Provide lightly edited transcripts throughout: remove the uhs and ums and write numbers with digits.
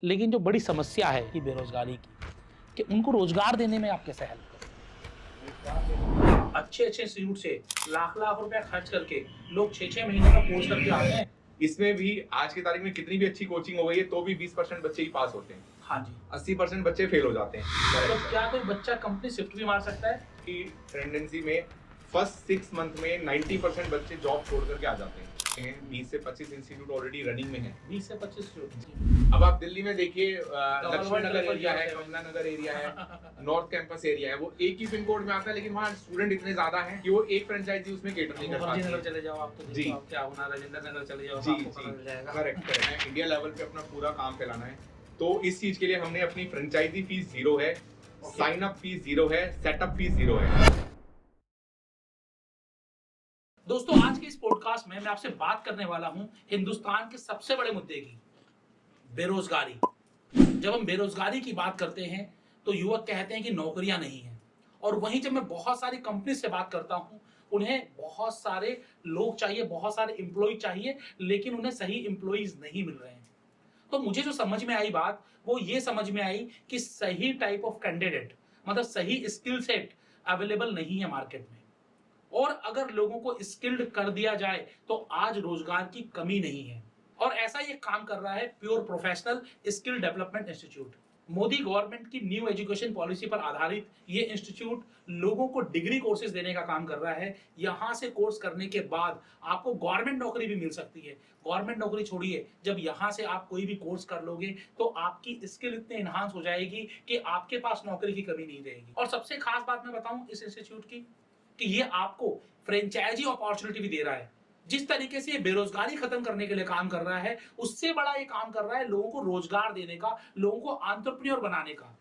लेकिन जो बड़ी समस्या है कि बेरोजगारी की, कि उनको रोजगार देने में आप कैसे हेल्प करें? अच्छे अच्छे इंस्टीट्यूट से लाख लाख रुपया खर्च करके लोग 6-6 महीने का कोर्स करके आते हैं। इसमें भी आज की तारीख में कितनी भी अच्छी कोचिंग हो गई है तो भी 20% बच्चे ही पास होते हैं। हाँ जी। 80% बच्चे फेल हो जाते हैं। तो क्या कोई बच्चा कंपनी शिफ्ट भी मार सकता है? की टेंडेंसी में फर्स्ट 6 मंथ में 90% बच्चे जॉब छोड़ करके आ जाते हैं। 20 से 25 इंस्टीट्यूट ऑलरेडी रनिंग में है। 20 से 25 अब आप दिल्ली में देखिए, लक्ष्मण नगर डबल एरिया है, डबल कमला नगर एरिया है, नॉर्थ कैंपस एरिया है, वो एक ही पिन कोड में आता है, लेकिन वहाँ स्टूडेंट इतने ज्यादा हैं कि वो एक फ्रेंचाइजी उसमें केटर नहीं कर पाती। नगर चले जाओ आप तो जी। आप क्या होना, राजेंद्र नगर चले जाओ जी आपको पता जी चल जाएगा। करेक्ट। इंडिया लेवल पे अपना पूरा काम फैलाना है, तो इस चीज के लिए हमने अपनी फ्रेंचाइजी फीस 0 है, साइन अप फीस 0 है, सेटअप फीस 0 है। दोस्तों, आज के इस पॉडकास्ट में मैं आपसे बात करने वाला हूं हिंदुस्तान के सबसे बड़े मुद्दे की, बेरोजगारी। जब हम बेरोजगारी की बात करते हैं तो युवक कहते हैं कि नौकरियां नहीं हैं, और वहीं जब मैं बहुत सारी कंपनी से बात करता हूं, उन्हें बहुत सारे लोग चाहिए, बहुत सारे एम्प्लॉय चाहिए, लेकिन उन्हें सही एम्प्लॉयज नहीं मिल रहे हैं। तो मुझे जो समझ में आई बात, वो ये समझ में आई कि सही टाइप ऑफ कैंडिडेट, मतलब सही स्किल सेट अवेलेबल नहीं है मार्केट में। और अगर लोगों को स्किल्ड कर दिया जाए तो आज रोजगार की कमी नहीं है। और ऐसा ये काम कर रहा है pure professional skill development institute. Modi government की न्यू एजुकेशन पॉलिसी पर आधारित ये इंस्टीट्यूट लोगों को डिग्री कोर्सेज देने का काम कर रहा है। यहाँ से कोर्स करने के बाद आपको गवर्नमेंट नौकरी भी मिल सकती है। गवर्नमेंट नौकरी छोड़िए, जब यहाँ से आप कोई भी कोर्स कर लोगे तो आपकी स्किल इतने इन्हांस हो जाएगी कि आपके पास नौकरी की कमी नहीं रहेगी। और सबसे खास बात मैं बताऊं इस इंस्टीट्यूट की, कि ये आपको फ्रेंचाइजी अपॉर्चुनिटी भी दे रहा है। जिस तरीके से ये बेरोजगारी खत्म करने के लिए काम कर रहा है, उससे बड़ा ये काम कर रहा है लोगों को रोजगार देने का, लोगों को एंटरप्रेन्योर बनाने का।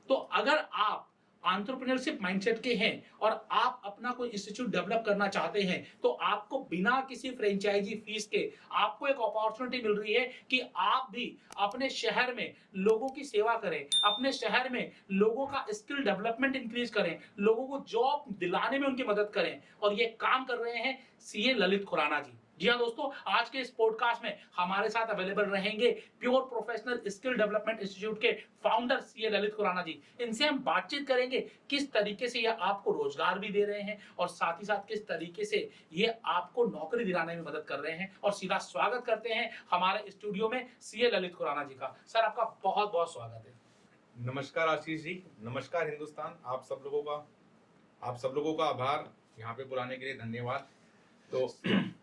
तो अगर आप एंटरप्रेन्योरशिप माइंडसेट के हैं और आप अपना कोई इंस्टीट्यूट डेवलप करना चाहते हैं, तो आपको बिना किसी फ्रेंचाइजी फीस के आपको एक अपॉर्चुनिटी मिल रही है कि आप भी अपने शहर में लोगों की सेवा करें, अपने शहर में लोगों का स्किल डेवलपमेंट इंक्रीज करें, लोगों को जॉब दिलाने में उनकी मदद करें। और ये काम कर रहे हैं सीए ललित खुराना जी। जी हाँ दोस्तों, आज के इस पॉडकास्ट में हमारे साथ अवेलेबल रहेंगे pure professional skill development institute के फाउंडर सीए ललित खुराना जी। इनसे हम बातचीत करेंगे किस तरीके से ये आपको रोजगार भी दे रहे हैं, और साथ ही साथ किस तरीके से ये आपको नौकरी दिलाने में मदद कर रहे हैं। और सीधा स्वागत करते हैं हमारे स्टूडियो में सीए ललित खुराना जी का। सर, आपका बहुत बहुत स्वागत है। नमस्कार आशीष जी, नमस्कार हिंदुस्तान। आप सब लोगों का आभार, यहाँ पे बुलाने के लिए धन्यवाद। तो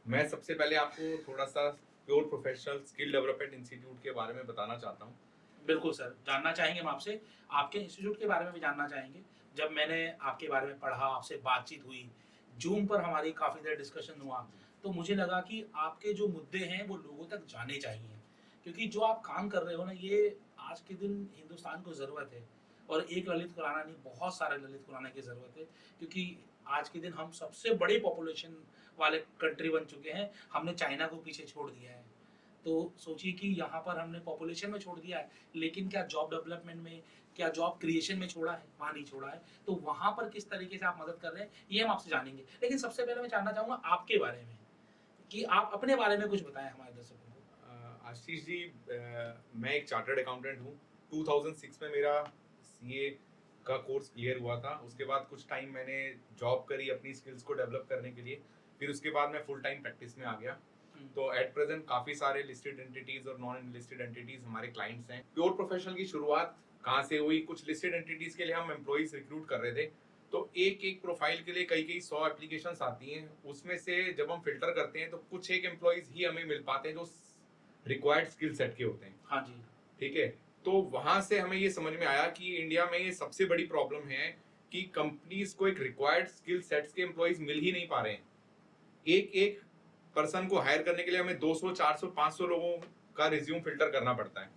मैं सबसे पहले आपको थोड़ा सा pure professional skill development institute के बारे में बताना चाहता हूँ। बिल्कुल सर, जानना चाहेंगे हम आपसे, आपके इंस्टीट्यूट के बारे में भी जानना चाहेंगे। जब मैंने आपके बारे में पढ़ा, आपसे बातचीत हुई, जूम पर हमारी काफ़ी देर डिस्कशन हुआ, तो मुझे लगा कि आपके जो मुद्दे हैं वो लोगों तक जाने चाहिए। क्योंकि जो आप काम कर रहे हो ना, ये आज के दिन हिंदुस्तान को ज़रूरत है। और एक ललित खुराना नहीं, बहुत सारे ललित खुराना की ज़रूरत है। क्योंकि आज के दिन हम सबसे बड़ी पॉपुलेशन वाले कंट्री बन चुके हैं, हमने चाइना को पीछे छोड़ दिया है। तो सोचिए कि यहाँ पर हमने पॉपुलेशन में छोड़ दिया है, लेकिन क्या जॉब डेवलपमेंट में, क्या जॉब क्रिएशन में छोड़ा है? वहाँ नहीं छोड़ा है। तो वहाँ पर किस तरीके से आप मदद कर रहे हैं, ये हम आपसे जानेंगे। लेकिन सबसे पहले मैं जानना चाहूँगा आपके बारे में, कि आप अपने बारे में कुछ बताएं हमारे दर्शकों को। आशीष जी, मैं एक चार्टर्ड अकाउंटेंट हूँ। 2006 में मेरा सीए का कोर्स क्लियर हुआ था। उसके बाद कुछ टाइम मैंने जॉब करी अपनी स्किल्स को डेवलप करने के लिए। फिर उसके बाद मैं फुल टाइम प्रैक्टिस में आ गया। तो एट प्रेजेंट काफ़ी सारे लिस्टेड एंटिटीज़ और नॉन लिस्टेड एंटिटीज़ हमारे क्लाइंट्स हैं। प्योर प्रोफेशनल की शुरुआत कहाँ से हुई? कुछ लिस्टेड एंटिटीज़ के लिए हम एम्प्लॉइज रिक्रूट कर रहे थे। तो एक एक प्रोफाइल के लिए कई 100 एप्लीकेशंस आती हैं। उसमें से जब हम फिल्टर करते हैं तो कुछ एक एम्प्लॉइज ही हमें मिल पाते हैं जो रिक्वायर्ड स्किल सेट के होते हैं। हाँ जी। ठीक है, तो वहां से हमें ये समझ में आया कि इंडिया में ये सबसे बड़ी प्रॉब्लम है कि कंपनीज को एक रिक्वायर्ड स्किल सेट्स के एम्प्लॉइज मिल ही नहीं पा रहे हैं। एक एक पर्सन को हायर करने के लिए हमें 200, 400, 500 लोगों का रिज्यूम फिल्टर करना पड़ता है।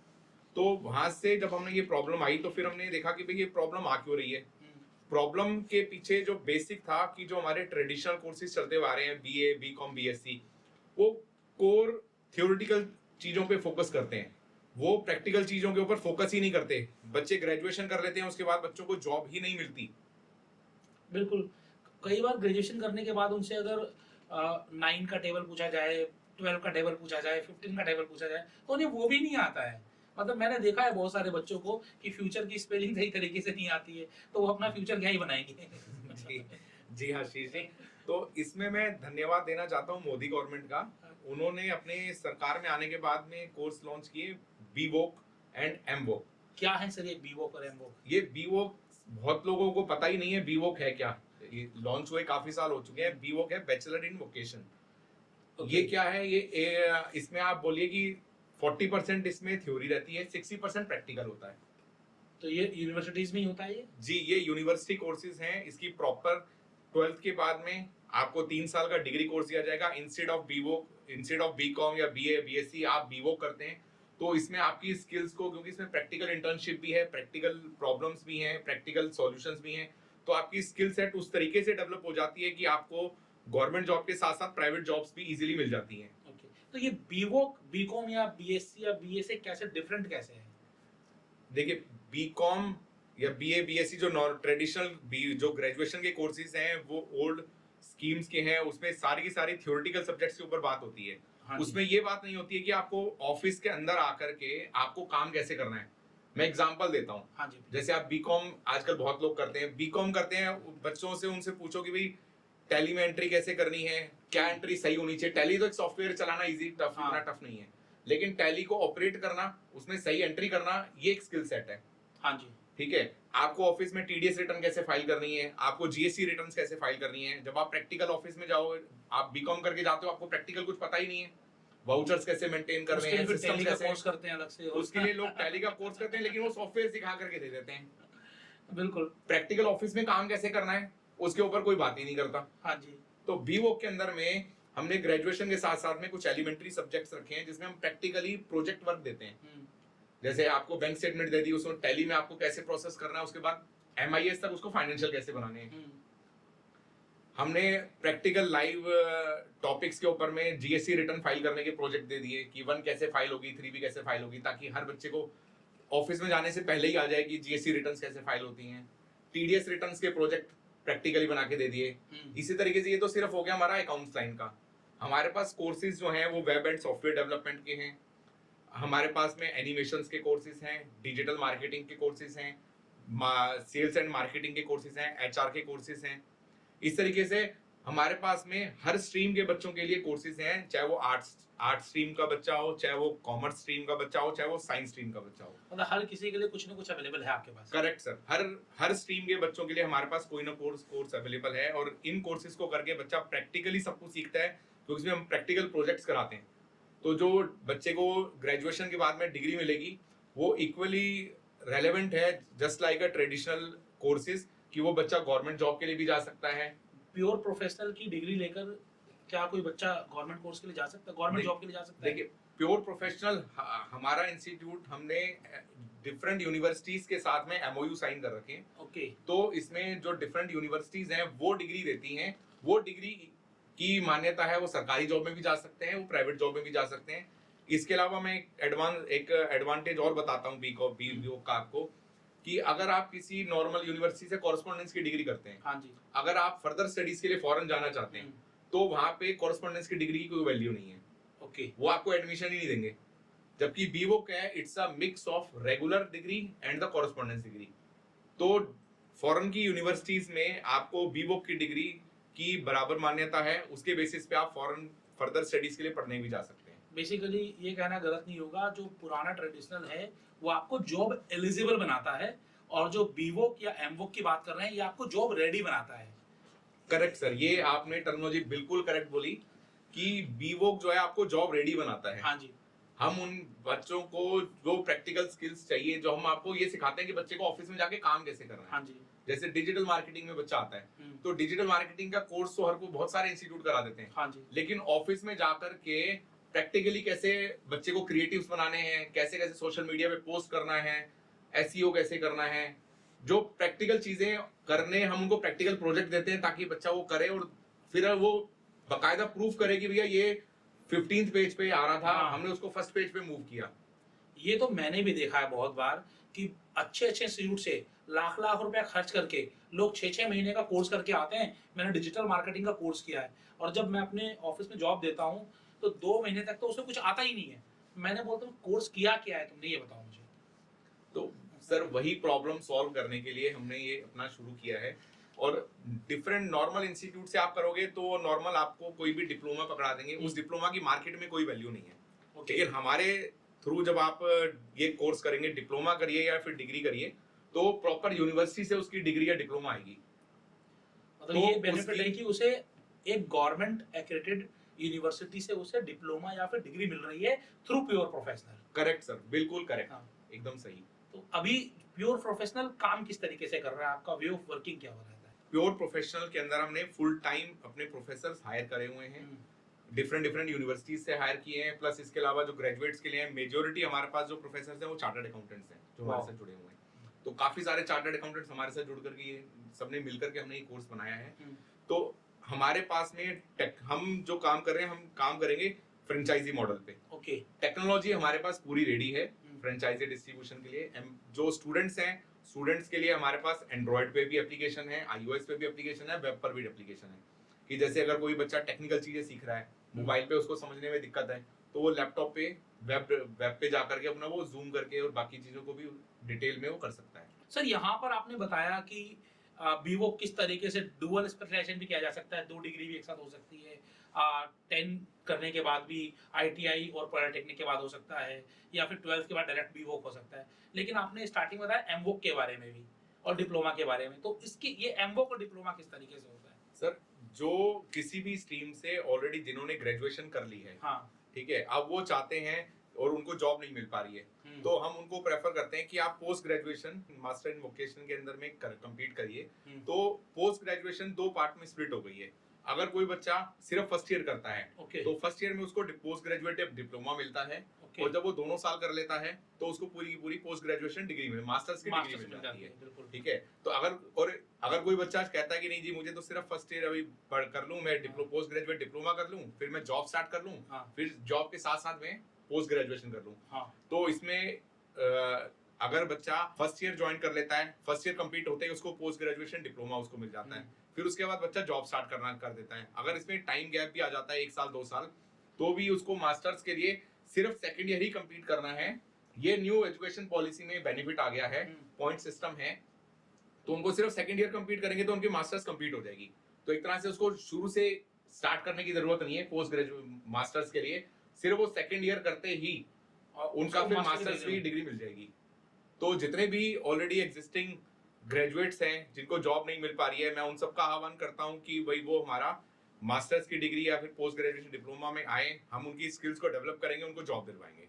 तो वहां से जब हमने ये प्रॉब्लम आई तो फिर हमने देखा कि भाई ये प्रॉब्लम आ क्यों रही है। प्रॉब्लम के पीछे जो बेसिक था कि जो हमारे ट्रेडिशनल कोर्सेज चलते हुए आ रहे हैं, बीए, बीकॉम, बीएससी, वो कोर थ्योरेटिकल चीजों पे फोकस करते हैं, वो प्रैक्टिकल चीजों के ऊपर फोकस ही नहीं करते। बच्चे ग्रेजुएशन कर लेते हैं, उसके बाद बच्चों को जॉब ही नहीं मिलती। बिल्कुल। कई बार ग्रेजुएशन करने के बाद उनसे अगर 9 का टेबल पूछा जाए, 12 का टेबल पूछा जाए, 15 का टेबल पूछा जाए, तो उन्हें वो भी नहीं आता है। मतलब मैंने देखा है बहुत सारे बच्चों को कि फ्यूचर की स्पेलिंग सही तरीके से नहीं आती है, तो वो अपना फ्यूचर क्या ही बनाएंगे। जी जी हाँ आशीष जी। तो इसमें मैं धन्यवाद देना चाहता हूँ मोदी गवर्नमेंट का। उन्होंने अपने सरकार में आने के बाद में कोर्स लॉन्च किए, बी वोक एंड एम वोक। क्या है सर ये बीवोक और एमवोक? ये बी वोक बहुत लोगों को पता ही नहीं है बी वोक है क्या। ये लॉन्च हुए काफी साल हो चुके हैं। बी वोक है बैचलर इन वोकेशन। ये क्या है, इसमें आप बोलिए कि 40% इसमें थ्योरी रहती है, 60% प्रैक्टिकल होता है। तो ये यूनिवर्सिटीज में ही होता है ये? जी, ये यूनिवर्सिटी कोर्सेज हैं। इसकी प्रॉपर 12th के बाद में आपको 3 साल का डिग्री कोर्स दिया जाएगा। इंस्टेड ऑफ बीकॉम या बीए बीएससी आप बीवोक करते हैं, तो इसमें आपकी स्किल्स को, क्योंकि इसमें प्रैक्टिकल इंटर्नशिप भी है, प्रैक्टिकल प्रॉब्लम्स भी हैं, प्रैक्टिकल सॉल्यूशंस भी हैं, तो आपकी स्किल सेट उस तरीके से डेवलप हो जाती है कि आपको गवर्नमेंट जॉब के साथ साथ प्राइवेट जॉब्स भी इजीली मिल जाती हैं। ओके, तो ये बीवोक बीकॉम या बीएससी या बीए से कैसे डिफरेंट कैसे है? देखिए, बीकॉम या बीए बीएससी जो ट्रेडिशनल जो ग्रेजुएशन के कोर्सेज हैं वो ओल्ड स्कीम्स के हैं। उसमें सारी की सारी थ्योरेटिकल सब्जेक्ट्स के ऊपर बात होती है। हाँ, उसमें ये बात नहीं होती है कि आपको ऑफिस के अंदर आकर के आपको काम कैसे करना है। मैं एग्जांपल देता हूँ। हाँ जी। जैसे आप बीकॉम आजकल बहुत लोग करते हैं, बीकॉम करते हैं, बच्चों से उनसे पूछो कि भाई टैली में एंट्री कैसे करनी है, क्या एंट्री सही होनी चाहिए। टैली तो एक सॉफ्टवेयर चलाना इजी टफ हाँ। इतना टफ नहीं है, लेकिन टैली को ऑपरेट करना, उसमें सही एंट्री करना, ये एक स्किल सेट है। हाँ जी। ठीक है, आपको ऑफिस में टीडीएस रिटर्न कैसे फाइल करनी है, आपको जीएसटी रिटर्न्स कैसे फाइल करनी है। जब आप प्रैक्टिकल ऑफिस में जाओ, आप बीकॉम करके जाते हो, आपको प्रैक्टिकल कुछ पता ही नहीं है, वाउचर्स कैसे मेंटेन करने हैं, सिस्टम कैसे कोर्स करते हैं अलग से। उसके लिए लोग टैली का कोर्स करते हैं, लेकिन वो सॉफ्टवेयर सिखा करके दे देते हैं। बिल्कुल। प्रैक्टिकल ऑफिस में काम कैसे करना है उसके ऊपर कोई बात ही नहीं करता। हाँ जी। तो बीवोक के अंदर में हमने ग्रेजुएशन के साथ साथ में कुछ एलिमेंट्री सब्जेक्ट्स रखे हैं जिसमें हम प्रैक्टिकली प्रोजेक्ट वर्क देते हैं। जैसे आपको बैंक स्टेटमेंट दे दी, उसमें टैली में आपको कैसे प्रोसेस करना है, उसके बाद एमआईएस तक उसको फाइनेंशियल कैसे बनाने हैं। हमने प्रैक्टिकल लाइव टॉपिक्स के ऊपर में जीएसटी रिटर्न फाइल करने के प्रोजेक्ट दे दिए कि 1 कैसे फाइल होगी, 3 भी कैसे फाइल होगी, ताकि हर बच्चे को ऑफिस में जाने से पहले ही आ जाए कि जीएसटी रिटर्न्स कैसे फाइल होती हैं। टीडीएस रिटर्न्स के प्रोजेक्ट प्रैक्टिकली बना के दे दिए। इसी तरीके से ये तो सिर्फ हो गया हमारा अकाउंट्स लाइन का। हमारे पास कोर्सेज जो हैं वो वेब एंड सॉफ्टवेयर डेवलपमेंट के हैं, हमारे पास में एनिमेशंस के कोर्सेज हैं, डिजिटल मार्केटिंग के कोर्सेज हैं, सेल्स एंड मार्केटिंग के कोर्सेज हैं, एचआर के कोर्सेज हैं। इस तरीके से हमारे पास में हर स्ट्रीम के बच्चों के लिए कोर्सेज हैं, चाहे वो आर्ट स्ट्रीम का बच्चा हो, चाहे वो कॉमर्स स्ट्रीम का बच्चा हो, चाहे वो साइंस स्ट्रीम का बच्चा हो। मतलब हर किसी के लिए कुछ ना कुछ अवेलेबल है आपके पास। करेक्ट सर, हर स्ट्रीम के बच्चों के लिए हमारे पास कोई ना कोर्स अवेलेबल है, और इन कोर्सेज को करके बच्चा प्रैक्टिकली सब कुछ सीखता है, क्योंकि इसमें हम प्रैक्टिकल प्रोजेक्ट्स कराते हैं। तो जो बच्चे को ग्रेजुएशन के बाद में डिग्री मिलेगी वो इक्वली रेलेवेंट है, just like a traditional courses, कि वो बच्चा गवर्नमेंट जॉब के लिए भी जा सकता है। प्योर प्रोफेशनल की डिग्री लेकर क्या कोई बच्चा गवर्नमेंट कोर्स के लिए जा सकता है, गवर्नमेंट जॉब के लिए जा सकता है? देखिए, प्योर प्रोफेशनल हमारा इंस्टीट्यूट, हमने डिफरेंट यूनिवर्सिटीज के साथ में एमओयू साइन कर रखे हैं। ओके। तो इसमें जो डिफरेंट यूनिवर्सिटीज हैं वो डिग्री देती हैं, वो डिग्री की मान्यता है, वो सरकारी जॉब में भी जा सकते हैं, वो प्राइवेट जॉब में भी जा सकते हैं। इसके अलावा मैं एक एडवांटेज और बताता हूँ बीवोक का आपको, कि अगर आप किसी नॉर्मल यूनिवर्सिटी से कॉरेस्पॉन्डेंस की डिग्री करते हैं, हाँ जी, अगर आप फर्दर स्टडीज के लिए फॉरेन जाना चाहते हैं, तो वहां पे कॉरेस्पॉन्डेंस की डिग्री की कोई वैल्यू नहीं है। ओके। वो आपको एडमिशन ही नहीं देंगे। जबकि बीवोक है, it's a mix of regular degree and the correspondence degree. तो फॉरेन की यूनिवर्सिटीज में आपको बीवोक की डिग्री की बराबर मान्यता है, उसके बेसिस पे आप फॉरेन फर्दर स्टडीज के लिए पढ़ने भी जा सकते हैं। बेसिकली ये कहना गलत नहीं होगा, जो पुराना ट्रेडिशनल है वो आपको जॉब एलिजिबल बनाता है, और जो बीवोक या एमवोक की बात कर रहे हैं ये आपको जॉब रेडी बनाता है। करेक्ट सर, ये आपने टर्मिनोलॉजी बिल्कुल करेक्ट बोली कि बीवोक जो है आपको जॉब रेडी बनाता है। हाँ जी। हम उन बच्चों को जो प्रैक्टिकल स्किल्स चाहिए, जो हम आपको ये सिखाते हैं कि बच्चे को ऑफिस में जाके काम कैसे करना है। हाँ जी। जैसे डिजिटल मार्केटिंग में बच्चा आता है, तो डिजिटल मार्केटिंग का कोर्स तो हर को बहुत सारे इंस्टीट्यूट करा देते हैं। हाँ जी। लेकिन ऑफिस में जाकर के प्रैक्टिकली कैसे बच्चे को क्रिएटिव्स बनाने हैं, कैसे कैसे सोशल मीडिया पे पोस्ट करना है, एसईओ कैसे करना है, जो प्रैक्टिकल चीजें करने, हम उनको प्रैक्टिकल प्रोजेक्ट देते हैं ताकि बच्चा वो करे, और फिर वो बाकायदा प्रूफ करे कि भैया ये 15th पेज पे आ रहा था, हमने उसको फर्स्ट पेज पे मूव किया। ये तो मैंने भी देखा है बहुत बार कि अच्छे अच्छे इंस्टीट्यूट से लाख लाख रुपया खर्च करके लोग 6-6 महीने का कोर्स करके आते हैं। मैंने डिजिटल मार्केटिंग का कोर्स किया है, और जब मैं अपने ऑफिस में जॉब देता हूँ तो 2 महीने तक तो उसमें कुछ आता ही नहीं है। मैंने बोलता हूँ कोर्स किया क्या है तुमने, ये बताओ मुझे। तो सर वही प्रॉब्लम सॉल्व करने के लिए हमने ये अपना शुरू किया है। और डिफरेंट नॉर्मल इंस्टीट्यूट से आप करोगे तो नॉर्मल आपको कोई भी डिप्लोमा पकड़ा देंगे, उस डिप्लोमा की मार्केट में कोई वैल्यू नहीं है। लेकिन हमारे थ्रू जब आप ये कोर्स करेंगे, डिप्लोमा करिए या फिर डिग्री करिए, तो प्रॉपर यूनिवर्सिटी से उसकी डिग्री या डिप्लोमा आएगी। मतलब ये बेनिफिट है कि उसे एक गवर्नमेंट एक्रेडिटेड यूनिवर्सिटी से उसे डिप्लोमा या फिर डिग्री मिल रही है through pure professional. Correct sir, बिल्कुल करेक्ट। हाँ। एकदम सही। तो अभी प्योर प्रोफेशनल काम किस तरीके से कर रहा है, आपका वे ऑफ वर्किंग क्या हो रहा है? प्योर प्रोफेशनल के अंदर हमने फुल टाइम अपने प्रोफेसर हायर करे हुए हैं, डिफरेंट डिफरेंट यूनिवर्सिटीज से हायर किए हैं। प्लस इसके अलावा जो ग्रेजुएट्स के लिए मेजोरिटी हमारे पास जो प्रोफेसर हैं वो चार्टर्ड अकाउंटेंट्स हैं जो हमारे साथ जुड़े हुए हैं। तो काफी सारे चार्टर्ड अकाउंटेंट्स हमारे साथ जुड़ करके ये सबने मिलकर के हमने ये कोर्स बनाया है। तो हमारे पास में हम जो काम कर रहे हैं, हम काम करेंगे फ्रेंचाइजी मॉडल पे। ओके। टेक्नोलॉजी हमारे पास पूरी रेडी है फ्रेंचाइजी डिस्ट्रीब्यूशन के लिए। जो स्टूडेंट्स हैं, स्टूडेंट्स के लिए हमारे पास एंड्रॉइड पे भी एप्लीकेशन है, iOS पे भी एप्लीकेशन है, वेब पर भी एप्लीकेशन है। कि जैसे अगर कोई बच्चा टेक्निकल चीजें सीख रहा है, मोबाइल पे उसको समझने में दिक्कत है, तो वो लैपटॉप पे वेब पे जाकर के अपना वो जूम करके और बाकी चीजों को भी डिटेल में वो कर सकता है। सर यहाँ पर आपने बताया कि बीवो किस तरीके से डुअल स्पेशलाइजेशन भी किया जा सकता है, 2 डिग्री भी एक साथ हो सकती है, 10 करने के बाद भी ITI और पॉलिटेक्निक के बाद हो सकता है, या फिर 12th के बाद डायरेक्ट बीवोक हो सकता है। लेकिन आपने स्टार्टिंग में बताया एमवोक के बारे में भी और डिप्लोमा के बारे में, तो इसकी ये एमवोक और डिप्लोमा किस तरीके से होता है? सर जो किसी भी स्ट्रीम से ऑलरेडी जिन्होंने ग्रेजुएशन कर ली है, हाँ, ठीक है, अब वो चाहते हैं और उनको जॉब नहीं मिल पा रही है, तो हम उनको प्रेफर करते हैं कि आप post graduation master in vocation के अंदर में कंप्लीट करिए। तो पोस्ट ग्रेजुएशन 2 पार्ट में स्प्लिट हो गई है। अगर कोई बच्चा सिर्फ फर्स्ट ईयर करता है, तो फर्स्ट ईयर में उसको पोस्ट ग्रेजुएट डिप्लोमा मिलता है, और जब वो दोनों साल कर लेता है तो उसको पूरी की पूरी पोस्ट ग्रेजुएशन डिग्री में मास्टर्स की डिग्री मिल जाती है। ठीक है। तो अगर कोई बच्चा कहता है कि नहीं जी मुझे तो सिर्फ फर्स्ट ईयर अभी पढ़ कर लूं, मैं पोस्ट ग्रेजुएट डिप्लोमा कर लूं, फिर मैं जॉब स्टार्ट कर लूं, फिर जॉब के साथ साथ में पोस्ट ग्रेजुएशन कर लूं, तो इसमें अगर बच्चा फर्स्ट ईयर ज्वाइन कर लेता है, फर्स्ट ईयर कंप्लीट होते ही उसको पोस्ट ग्रेजुएशन डिप्लोमा उसको मिल जाता है, फिर उसके बाद बच्चा जॉब स्टार्ट करना कर देता है। अगर इसमें टाइम गैप भी आ जाता है 1 साल 2 साल, तो भी उसको मास्टर्स के लिए सिर्फ सेकंड ईयर ही कंप्लीट करना है। ये न्यू एजुकेशन पॉलिसी में बेनिफिट आ गया है, पॉइंट सिस्टम है, तो उनको सिर्फ सेकंड ईयर कंप्लीट करेंगे तो उनकी मास्टर्स कंप्लीट हो जाएगी। तो एक तरह से उसको शुरू से स्टार्ट करने की जरूरत नहीं है पोस्ट ग्रेजुएट मास्टर्स के लिए, सिर्फ वो सेकंड ईयर करते ही उनका फिर मास्टर्स की डिग्री मिल जाएगी। तो जितने भी ऑलरेडी एग्जिस्टिंग ग्रेजुएट्स हैं जिनको जॉब नहीं मिल पा रही है, मैं उन सबका आह्वान करता हूं कि भाई वो हमारा मास्टर्स की डिग्री या फिर पोस्ट ग्रेजुएशन डिप्लोमा में आए, हम उनकी स्किल्स को डेवलप करेंगे, उनको जॉब दिलवाएंगे।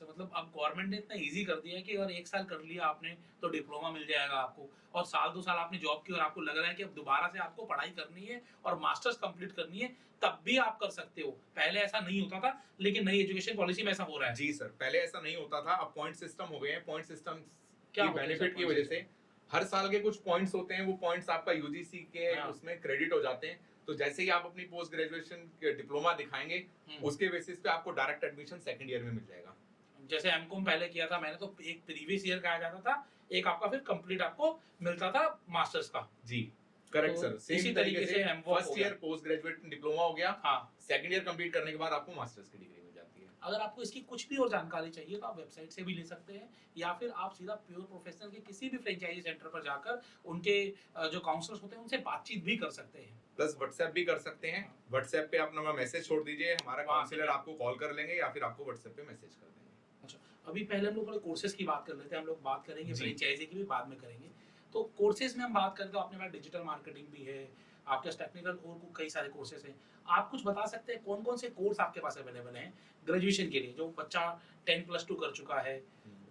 मतलब अब गवर्नमेंट ने इतना इजी कर दिया है कि अगर 1 साल कर लिया आपने तो डिप्लोमा मिल जाएगा आपको, और साल 2 साल आपने जॉब की और आपको लग रहा है कि अब दोबारा से आपको पढ़ाई करनी है और मास्टर्स कंप्लीट करनी है, तब भी आप कर सकते हो। पहले ऐसा नहीं होता था, लेकिन नई एजुकेशन पॉलिसी में ऐसा हो रहा है। जी सर, पहले ऐसा नहीं होता था, अब पॉइंट सिस्टम हो गए हैं। पॉइंट सिस्टम की बेनिफिट की वजह से हर साल के कुछ पॉइंट्स होते हैं, वो पॉइंट्स आपका यूजीसी के उसमें क्रेडिट हो जाते हैं। तो जैसे ही आप अपनी पोस्ट ग्रेजुएशन डिप्लोमा दिखाएंगे, उसके बेसिस पे आपको डायरेक्ट एडमिशन सेकंड ईयर में मिल जाएगा। जैसे एमकॉम पहले किया था मैंने, तो एक प्रीवियस ईयर का आ जाता था, एक आपका फिर कंप्लीट आपको मिलता था मास्टर्स का। जी करेक्ट सर, इसी तरीके से first year post graduate diploma हो गया, सेकंड ईयर कंप्लीट करने के बाद आपको मास्टर्स की डिग्री मिल जाती है। अगर आपको इसकी कुछ भी और जानकारी चाहिए तो आप वेबसाइट से भी ले सकते हैं, या फिर आप सीधा प्योर प्रोफेशनल के किसी भी फ्रेंचाइजी सेंटर पर जाकर उनके जो काउंसलर्स होते हैं उनसे बातचीत भी कर सकते हैं। प्लस व्हाट्सएप भी कर सकते हैं। व्हाट्सएप पे अपना मैसेज छोड़ दीजिए, हमारा काउंसलर आपको कॉल कर लेंगे या फिर आपको व्हाट्सएप पे मैसेज कर देंगे। अच्छा, अभी पहले हम लोग थोड़े कोर्सेज की बात कर लेते हैं, हम लोग बात करेंगे फ्रेंचाइजी की भी बाद में करेंगे। तो कोर्सेज में हम बात करें तो आपने पास डिजिटल मार्केटिंग भी है, आपके पास टेक्निकल और कई सारे कोर्सेज हैं। आप कुछ बता सकते हैं कौन कौन से कोर्स आपके पास अवेलेबल हैं ग्रेजुएशन के लिए? जो बच्चा 10+2 कर चुका है,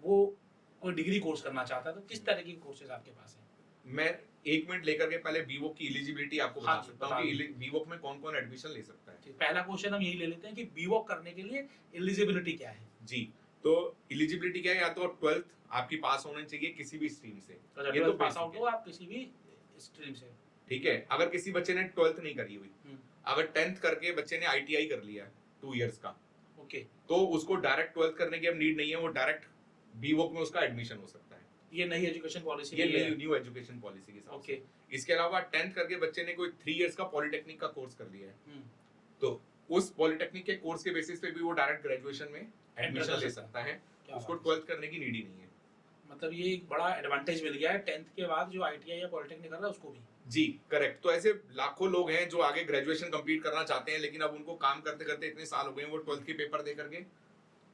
वो कोई डिग्री कोर्स करना चाहता है, तो किस तरह के कोर्सेज आपके पास हैं? मैं 1 मिनट लेकर के पहले बीवोक की एलिजिबिलिटी आपको बता सकता हूं कि बीवोक में कौन कौन एडमिशन ले सकता है। पहला क्वेश्चन हम यही ले लेते हैं कि बीवोक करने के लिए एलिजिबिलिटी क्या है? जी, तो एलिजिबिलिटी क्या है, या तो 12th आपकी पास होना चाहिए किसी भी स्ट्रीम से। ये तो पास आउट हो आप किसी भी स्ट्रीम से, ठीक है। अगर किसी बच्चे ने 12th नहीं करी हुई, अगर 10th करके बच्चे ने ITI कर लिया 2 इयर्स का, ओके, तो उसको डायरेक्ट 12th करने की अब नीड नहीं है, वो डायरेक्ट बीवोक में उसका एडमिशन हो सकता है। ये नई एजुकेशन पॉलिसी, ये नई न्यू एजुकेशन पॉलिसी के साथ। इसके अलावा 10th करके बच्चे ने कोई 3 इयर्स का पॉलिटेक्निक का कोर्स कर लिया है, तो उस पॉलिटेक्निक के कोर्स के बेसिस पे भी वो डायरेक्ट ग्रेजुएशन में एडमिशन कर ले सकता सकता है, क्या उसको बात है। 12th करने की नीड ही नहीं है। मतलब ये एक बड़ा एडवांटेज मिल गया है 10th के बाद जो आईटीआई या पॉलिटेक्निक कर रहा है उसको भी। जी करेक्ट। तो ऐसे लाखों लोग हैं जो आगे ग्रेजुएशन कंप्लीट करना चाहते हैं, लेकिन अब उनको काम करते करते इतने साल हो गए वो 12th के पेपर दे करके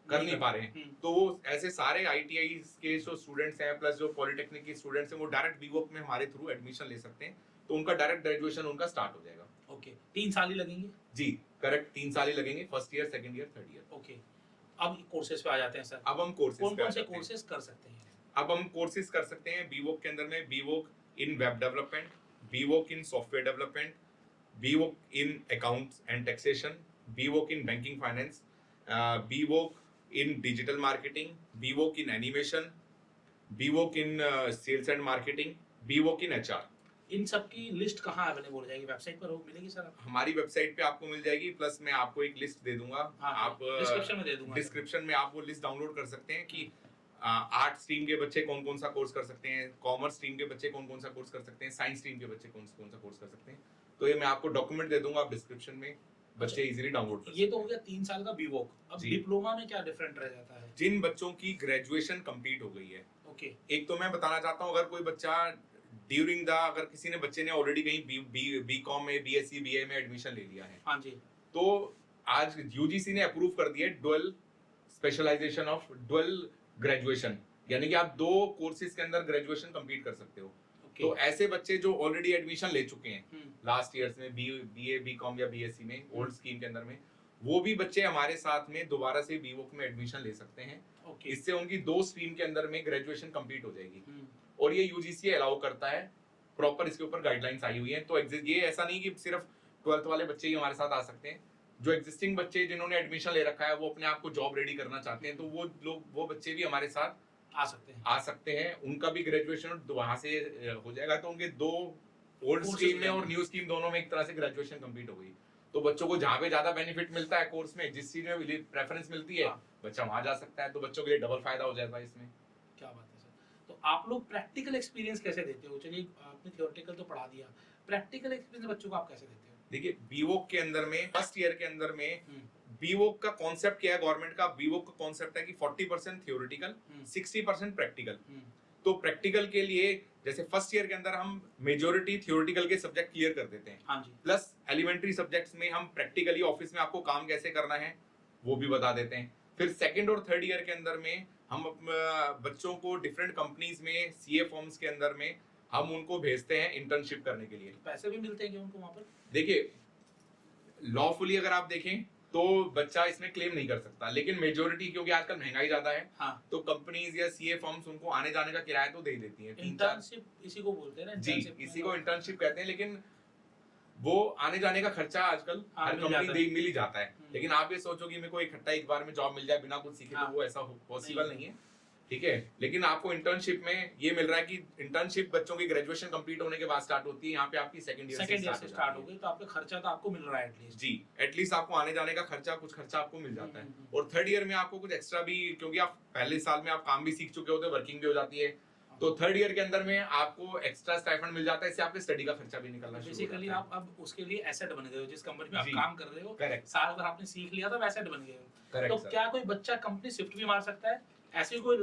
कर नहीं पा रहे हैं। तो वो ऐसे सारे आईटीआई के जो स्टूडेंट्स हैं प्लस जो पॉलिटेक्निक के स्टूडेंट्स हैं वो डायरेक्ट बीवोक में हमारे थ्रू एडमिशन ले सकते हैं, तो उनका डायरेक्ट ग्रेजुएशन उनका स्टार्ट हो जाएगा। ओके 3 साल ही लगेंगे। जी करेक्ट, 3 साल ही लगेंगे, first year, second year, third year. Okay अब कोर्सेज पे आ जाते हैं सर। अब हम कोर्सेज कौन पे आ कौन से जाते हैं। कोर्सेज कर सकते हैं। अब हम कोर्सेज कर सकते हैं बीवोक के अंदर में, BVoc in web development, BVoc in software development, BVoc in accounts and taxation, BVoc in banking finance, BVoc in digital marketing, BVoc in animation, BVoc in sales and marketing, BVoc in HR. इन सब की list कहाँ available हो जाएगी, website पर हो मिलेगी sir आपको? हमारी वेबसाइट पे आपको मिल जाएगी, प्लस मैं आपको एक लिस्ट दे दूंगा। हाँ, आप डिस्क्रिप्शन में दे दूंगा। डिस्क्रिप्शन में आप वो लिस्ट डाउनलोड कर सकते हैं कि आर्ट स्ट्रीम के बच्चे कौन कौन सा कोर्स कर सकते हैं, कॉमर्स स्ट्रीम के बच्चे कौन कौन सा कोर्स कर सकते हैं, साइंस स्ट्रीम के बच्चे कौन सा कोर्स कर सकते हैं। तो ये मैं आपको डॉक्यूमेंट दे दूंगा, आप डिस्क्रिप्शन में बच्चे इजीली डाउनलोड कर ये तो सकते हो गया 3 साल का बीवोक। अब जी। डिप्लोमा में क्या डिफरेंट रह जाता है? हैं। जिन बच्चों की ग्रेजुएशन कंप्लीट हो गई है, ओके एक तो मैं बताना चाहता हूँ, अगर कोई बच्चा ड्यूरिंग द, अगर किसी ने बच्चे ने ऑलरेडी कहीं बी कॉम में, बीएससी बीए में एडमिशन ले लिया है, हाँ जी तो आज यूजीसी ने अप्रूव कर दिया dual specialisation of dual graduation, यानी कि आप 2 कोर्सेज के अंदर ग्रेजुएशन कंप्लीट कर सकते हो। ओके तो ऐसे बच्चे जो ऑलरेडी एडमिशन ले चुके हैं हम्म, लास्ट ईयर्स में बीए बीकॉम या बीएससी में ओल्ड स्कीम के अंदर में, वो भी बच्चे हमारे साथ में दोबारा से बीवोक में एडमिशन ले सकते हैं। ओके इससे उनकी 2 स्ट्रीम के अंदर में ग्रेजुएशन कंप्लीट हो जाएगी, हम्म, और ये यूजीसी अलाउ करता है, प्रॉपर इसके ऊपर गाइडलाइंस आई हुई है। तो ये ऐसा नहीं कि सिर्फ 12th वाले बच्चे ही हमारे साथ आ सकते हैं, जो एग्जिस्टिंग बच्चे जिन्होंने एडमिशन ले रखा है वो अपने आप को जॉब रेडी करना चाहते हैं, तो वो लोग, वो बच्चे भी हमारे साथ आ सकते हैं। उनका भी ग्रेजुएशन वहां से हो जाएगा, तो उनके 2 ओल्ड Courses स्ट्रीम में हो और न्यू स्ट्रीम दोनों में एक तरह से ग्रेजुएशन कंप्लीट हो गई। तो बच्चों को जहाँ पे ज्यादा बेनिफिट मिलता है कोर्स में, जिस चीज में प्रेफरेंस मिलती है, हाँ। बच्चा वहां जा सकता है, तो बच्चों के लिए डबल फायदा हो जाता है इसमें। क्या बात है सर। तो आप लोग प्रैक्टिकल एक्सपीरियंस कैसे देते हो? चलिए आपने थियोरेटिकल तो पढ़ा दिया, प्रैक्टिकल एक्सपीरियंस बच्चों को आप कैसे देते हो? देखिए बीवोक के अंदर में फर्स्ट ईयर के अंदर में हम्म, बीवोक का कॉन्सेप्ट क्या है, गवर्नमेंट का बीवोक का कॉन्सेप्ट है कि 40% थियोरेटिकल, हम्म, 60% प्रैक्टिकल। हम्म, तो प्रैक्टिकल के लिए जैसे फर्स्ट ईयर के अंदर हम मेजोरिटी थियोरेटिकल के सब्जेक्ट क्लियर कर देते हैं, हाँ जी प्लस एलिमेंट्री सब्जेक्ट्स में हम प्रैक्टिकली ऑफिस में आपको काम कैसे करना है वो भी बता देते हैं। फिर सेकंड और थर्ड ईयर के अंदर में हम बच्चों को डिफरेंट कंपनीज में सीए फॉर्म्स के अंदर में हम उनको भेजते हैं इंटर्नशिप करने के लिए। पैसे भी मिलते हैं क्या उनको वहाँ पर? देखिए लॉफुली अगर आप देखें तो बच्चा इसमें क्लेम नहीं कर सकता, लेकिन मेजोरिटी क्योंकि आजकल महंगाई ज्यादा है, हाँ तो कंपनीज या सीए फॉर्म्स उनको आने जाने का किराया तो दे ही देती हैं, 3-4। इंटर्नशिप इसी को बोलते हैं ना, जी internship इसी में। को इंटर्नशिप कहते हैं, लेकिन वो आने जाने का खर्चा आजकल हाँ, हर मिल कंपनी जाता है। मिल ही जाता है। लेकिन आप ये सोचो कि मेरे को इकट्ठा एक बार में जॉब मिल जाए बिना कुछ सीखे, हाँ। तो वो ऐसा पॉसिबल नहीं। नहीं है, ठीक है। लेकिन आपको इंटर्नशिप में ये मिल रहा है कि इंटर्नशिप बच्चों की ग्रेजुएशन कंप्लीट होने के बाद स्टार्ट होती है, यहाँ पे आपकी सेकंड ईयर से स्टार्ट हो गई, तो आपका खर्चा तो आपको मिल रहा है एटलीस्ट। जी एटलीस्ट आपको आने जाने का खर्चा, कुछ खर्चा आपको मिल जाता है। हम्म। और थर्ड ईयर में आपको कुछ एक्स्ट्रा भी, क्योंकि आप पहले साल में आप काम भी सीख चुके होते हैं, वर्किंग भी हो जाती है, तो थर्ड ईयर के अंदर में आपको एक्स्ट्रा स्टाइपेंड मिल जाता है, इससे आपके स्टडी का खर्चा भी निकलना शुरू हो बेसिकली जाता है। आप अब उसके लिए एसेट बन गए हो, जिस कंपनी में आप जी। काम कर रहे हो, करेक्ट साल भर आपने सीख लिया तो एसेट बन गए हो। करेक्ट तो सर। क्या कोई बच्चा कंपनी शिफ्ट भी मार सकता है? ऐसी कोई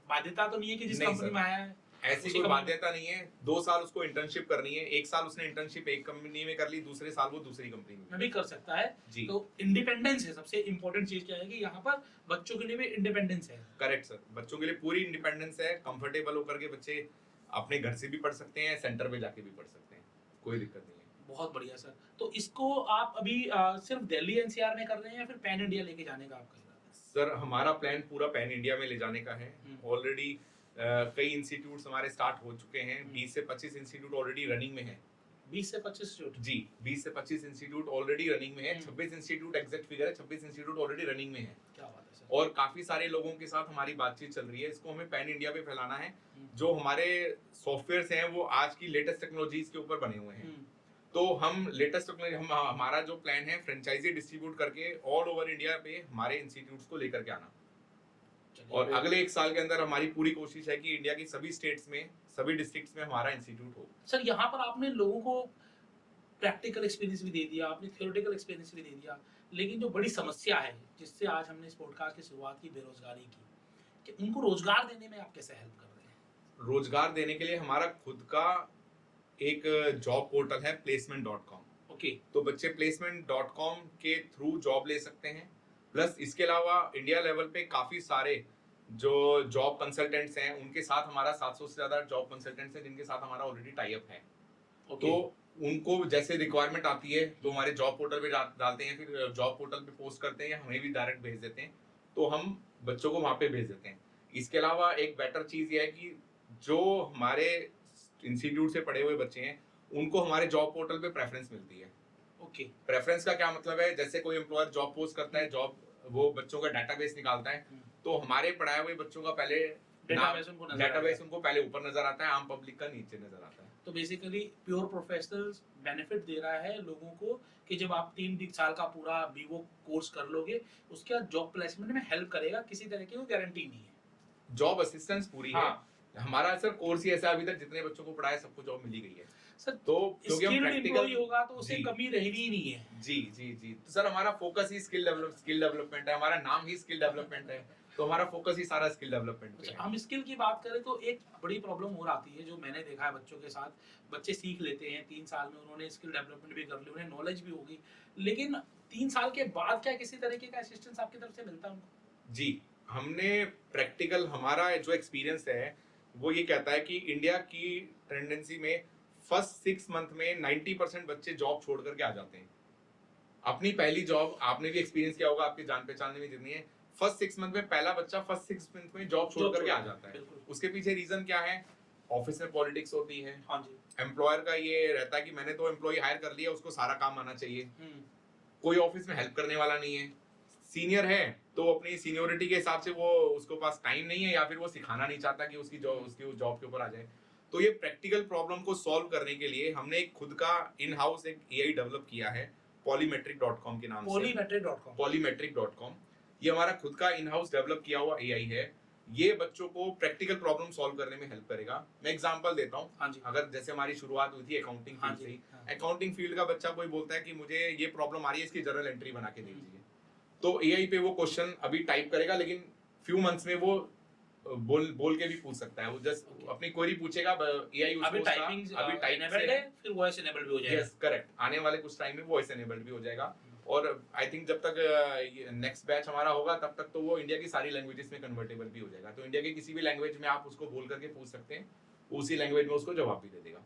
बाध्यता तो नहीं है कि जिस नहीं कंपनी सर। में आया है ऐसी उसी कोई कंपनी- बाध्यता नहीं है, 2 साल उसको इंटर्नशिप करनी है, 1 साल उसने इंटर्नशिप एक कंपनी में कर ली, दूसरे साल वो दूसरी कंपनी में। में भी कर सकता है। जी तो इंडिपेंडेंस है सबसे इंपॉर्टेंट चीज, क्या है कि यहाँ पर बच्चों के लिए भी इंडिपेंडेंस है। करेक्ट सर, बच्चों के लिए पूरी इंडिपेंडेंस है, कंफर्टेबल होकर के बच्चे अपने घर से भी पढ़ सकते हैं, सेंटर पे जाके भी पढ़ सकते हैं, कोई दिक्कत नहीं है। बहुत बढ़िया सर। तो इसको आप अभी सिर्फ दिल्ली एनसीआर में कर रहे हैं या फिर पैन इंडिया लेके जाने का आपका इरादा है? सर हमारा प्लान पूरा पैन इंडिया में ले जाने का है। ऑलरेडी कई इंस्टीट्यूट्स हमारे स्टार्ट हो चुके हैं, 20 से 25 इंस्टीट्यूट ऑलरेडी रनिंग में है। 20 से 25 इंस्टीट्यूट? जी 20 से 25 इंस्टीट्यूट ऑलरेडी रनिंग में है, हम्म। 26 इंस्टीट्यूट एग्जैक्ट फिगर है, 26 इंस्टीट्यूट ऑलरेडी रनिंग में है। क्या बात है सर। और काफी सारे लोगों के साथ हमारी बातचीत चल रही है, इसको हमें पैन इंडिया पे फैलाना है। हम्म। जो हमारे सॉफ्टवेयर्स हैं वो आज की लेटेस्ट टेक्नोलॉजीज के ऊपर बने हुए हैं, हम्म, तो हम लेटेस्ट टेक्नोलॉजी, हमारा जो प्लान है फ्रेंचाइजी डिस्ट्रीब्यूट करके ऑल ओवर इंडिया पे हमारे इंस्टीट्यूट्स को लेकर के आना। चलिए। और अगले 1 साल के अंदर हमारी पूरी कोशिश है कि इंडिया की सभी स्टेट्स में, सभी डिस्ट्रिक्ट्स में हमारा इंस्टीट्यूट हो। सर यहाँ पर आपने लोगों को प्रैक्टिकल एक्सपीरियंस भी दे दिया, आपने थ्योरेटिकल एक्सपीरियंस भी दे दिया, लेकिन जो बड़ी समस्या है जिससे आज हमने इस पॉडकास्ट की शुरुआत की, बेरोजगारी की, कि उनको रोजगार देने में आप कैसे हेल्प कर रहे हैं? रोजगार देने के लिए हमारा खुद का एक जॉब पोर्टल है placement.com। ओके। तो बच्चे placement.com के थ्रू जॉब ले सकते हैं। प्लस इसके अलावा इंडिया लेवल पे काफी सारे जो जॉब कंसल्टेंट्स हैं उनके साथ हमारा 700 से ज्यादा जॉब कंसल्टेंट्स हैं जिनके साथ हमारा ऑलरेडी टाई अप है। तो उनको जैसे रिक्वायरमेंट आती है तो हमारे जॉब पोर्टल पे डालते हैं, फिर जॉब पोर्टल पे पोस्ट करते हैं या हमें भी डायरेक्ट भेज देते हैं, तो हम बच्चों को वहां पे भेज देते हैं। इसके अलावा एक बेटर चीज ये है कि जो हमारे इंस्टीट्यूट से पढ़े हुए बच्चे हैं उनको हमारे जॉब पोर्टल पे प्रेफरेंस मिलती है। ओके। प्रेफरेंस का क्या मतलब है, जैसे कोई एम्प्लॉयर जॉब पोस्ट करता है, जॉब वो बच्चों का डाटाबेस निकालता है, तो हमारे पढ़ाए हुए बच्चों का पहले डाटाबेस उनको पहले ऊपर नजर आता है, आम पब्लिक का नीचे नजर आता है। तो बेसिकली प्योर प्रोफेशनल्स बेनिफिट दे रहा है लोगों को कि जब आप 3 साल का पूरा बीवो कोर्स कर लोगे उसके बाद जॉब प्लेसमेंट में हेल्प करेगा, किसी तरह की कोई गारंटी नहीं है। जॉब असिस्टेंस पूरी है। हमारा सर कोर्स ही ऐसा, अभी तक जितने बच्चों को पढ़ाया सबको जॉब मिली गई है सर। तो क्योंकि हम प्रैक्टिकल होगा तो उसे कमी रहेगी ही नहीं है। जी जी जी। तो सर हमारा फोकस ही स्किल डेवलपमेंट है, हमारा नाम ही स्किल डेवलपमेंट है, तो हमारा फोकस ही सारा स्किल डेवलपमेंट पे है। हम स्किल की बात करें तो एक बड़ी प्रॉब्लम और आती है जो मैंने देखा है बच्चों के साथ। बच्चे सीख लेते हैं 3 साल में, उन्होंने स्किल डेवलपमेंट भी कर ली, उन्हें नॉलेज भी होगी, लेकिन 3 साल के बाद क्या किसी तरीके का असिस्टेंस आपकी तरफ से मिलता है उनको? जी, हमने प्रैक्टिकल, हमारा जो एक्सपीरियंस है वो ये कहता है कि इंडिया की टेंडेंसी में फर्स्ट 6 मंथ में 90% बच्चे जॉब छोड़ करके आ जाते हैं। अपनी पहली जॉब आपने भी एक्सपीरियंस किया होगा, आपके जान पहचान में जितनी है, फर्स्ट 6 मंथ में पहला बच्चा फर्स्ट 6 मंथ में जॉब छोड़ करके आ जाता है। उसके पीछे रीजन क्या है? ऑफिस में पॉलिटिक्स होती है। हाँ जी। एम्प्लॉयर का ये रहता है कि मैंने तो एम्प्लॉय हायर कर लिया, उसको सारा काम आना चाहिए। कोई ऑफिस में हेल्प करने वाला नहीं है। सीनियर है तो अपनी सीनियोरिटी के हिसाब से वो, उसके पास टाइम नहीं है या फिर वो सिखाना नहीं चाहता कि उसकी जॉब के ऊपर आ जाए। तो ये प्रैक्टिकल प्रॉब्लम को सॉल्व करने के लिए हमने एक खुद का इन हाउस एक एआई डेवलप किया है polymetric.com के नाम से। polymetric.com ये हमारा खुद का इन हाउस डेवलप किया हुआ एआई है। ये बच्चों को प्रैक्टिकल प्रॉब्लम सॉल्व करने में हेल्प करेगा। मैं एग्जांपल देता हूँ। हाँ अगर जैसे हमारी शुरुआत हुई थी अकाउंटिंग फील्ड से, अकाउंटिंग फील्ड का बच्चा कोई बोलता है कि मुझे ये प्रॉब्लम आ रही है, इसकी जर्नल एंट्री बना के दीजिए, तो एआई पे वो क्वेश्चन अभी टाइप करेगा, लेकिन फ्यू मंथ्स में वो बोल के भी पूछ सकता है। वो जस्ट अपनी क्वेरी पूछेगा, एआई उसको अभी टाइप है, फिर वॉइस इनेबल्ड भी हो जाएगा। यस करेक्ट, आने वाले कुछ टाइम में वॉइस इनेबल्ड भी हो जाएगा। और आई थिंक जब तक नेक्स्ट बैच हमारा होगा तब तक तो वो इंडिया की सारी लैंग्वेजेस में कन्वर्टेबल भी हो जाएगा। तो इंडिया की किसी भी लैंग्वेज में आप उसको बोल करके पूछ सकते हैं, उसी लैंग्वेज में उसको जवाब भी दे देगा।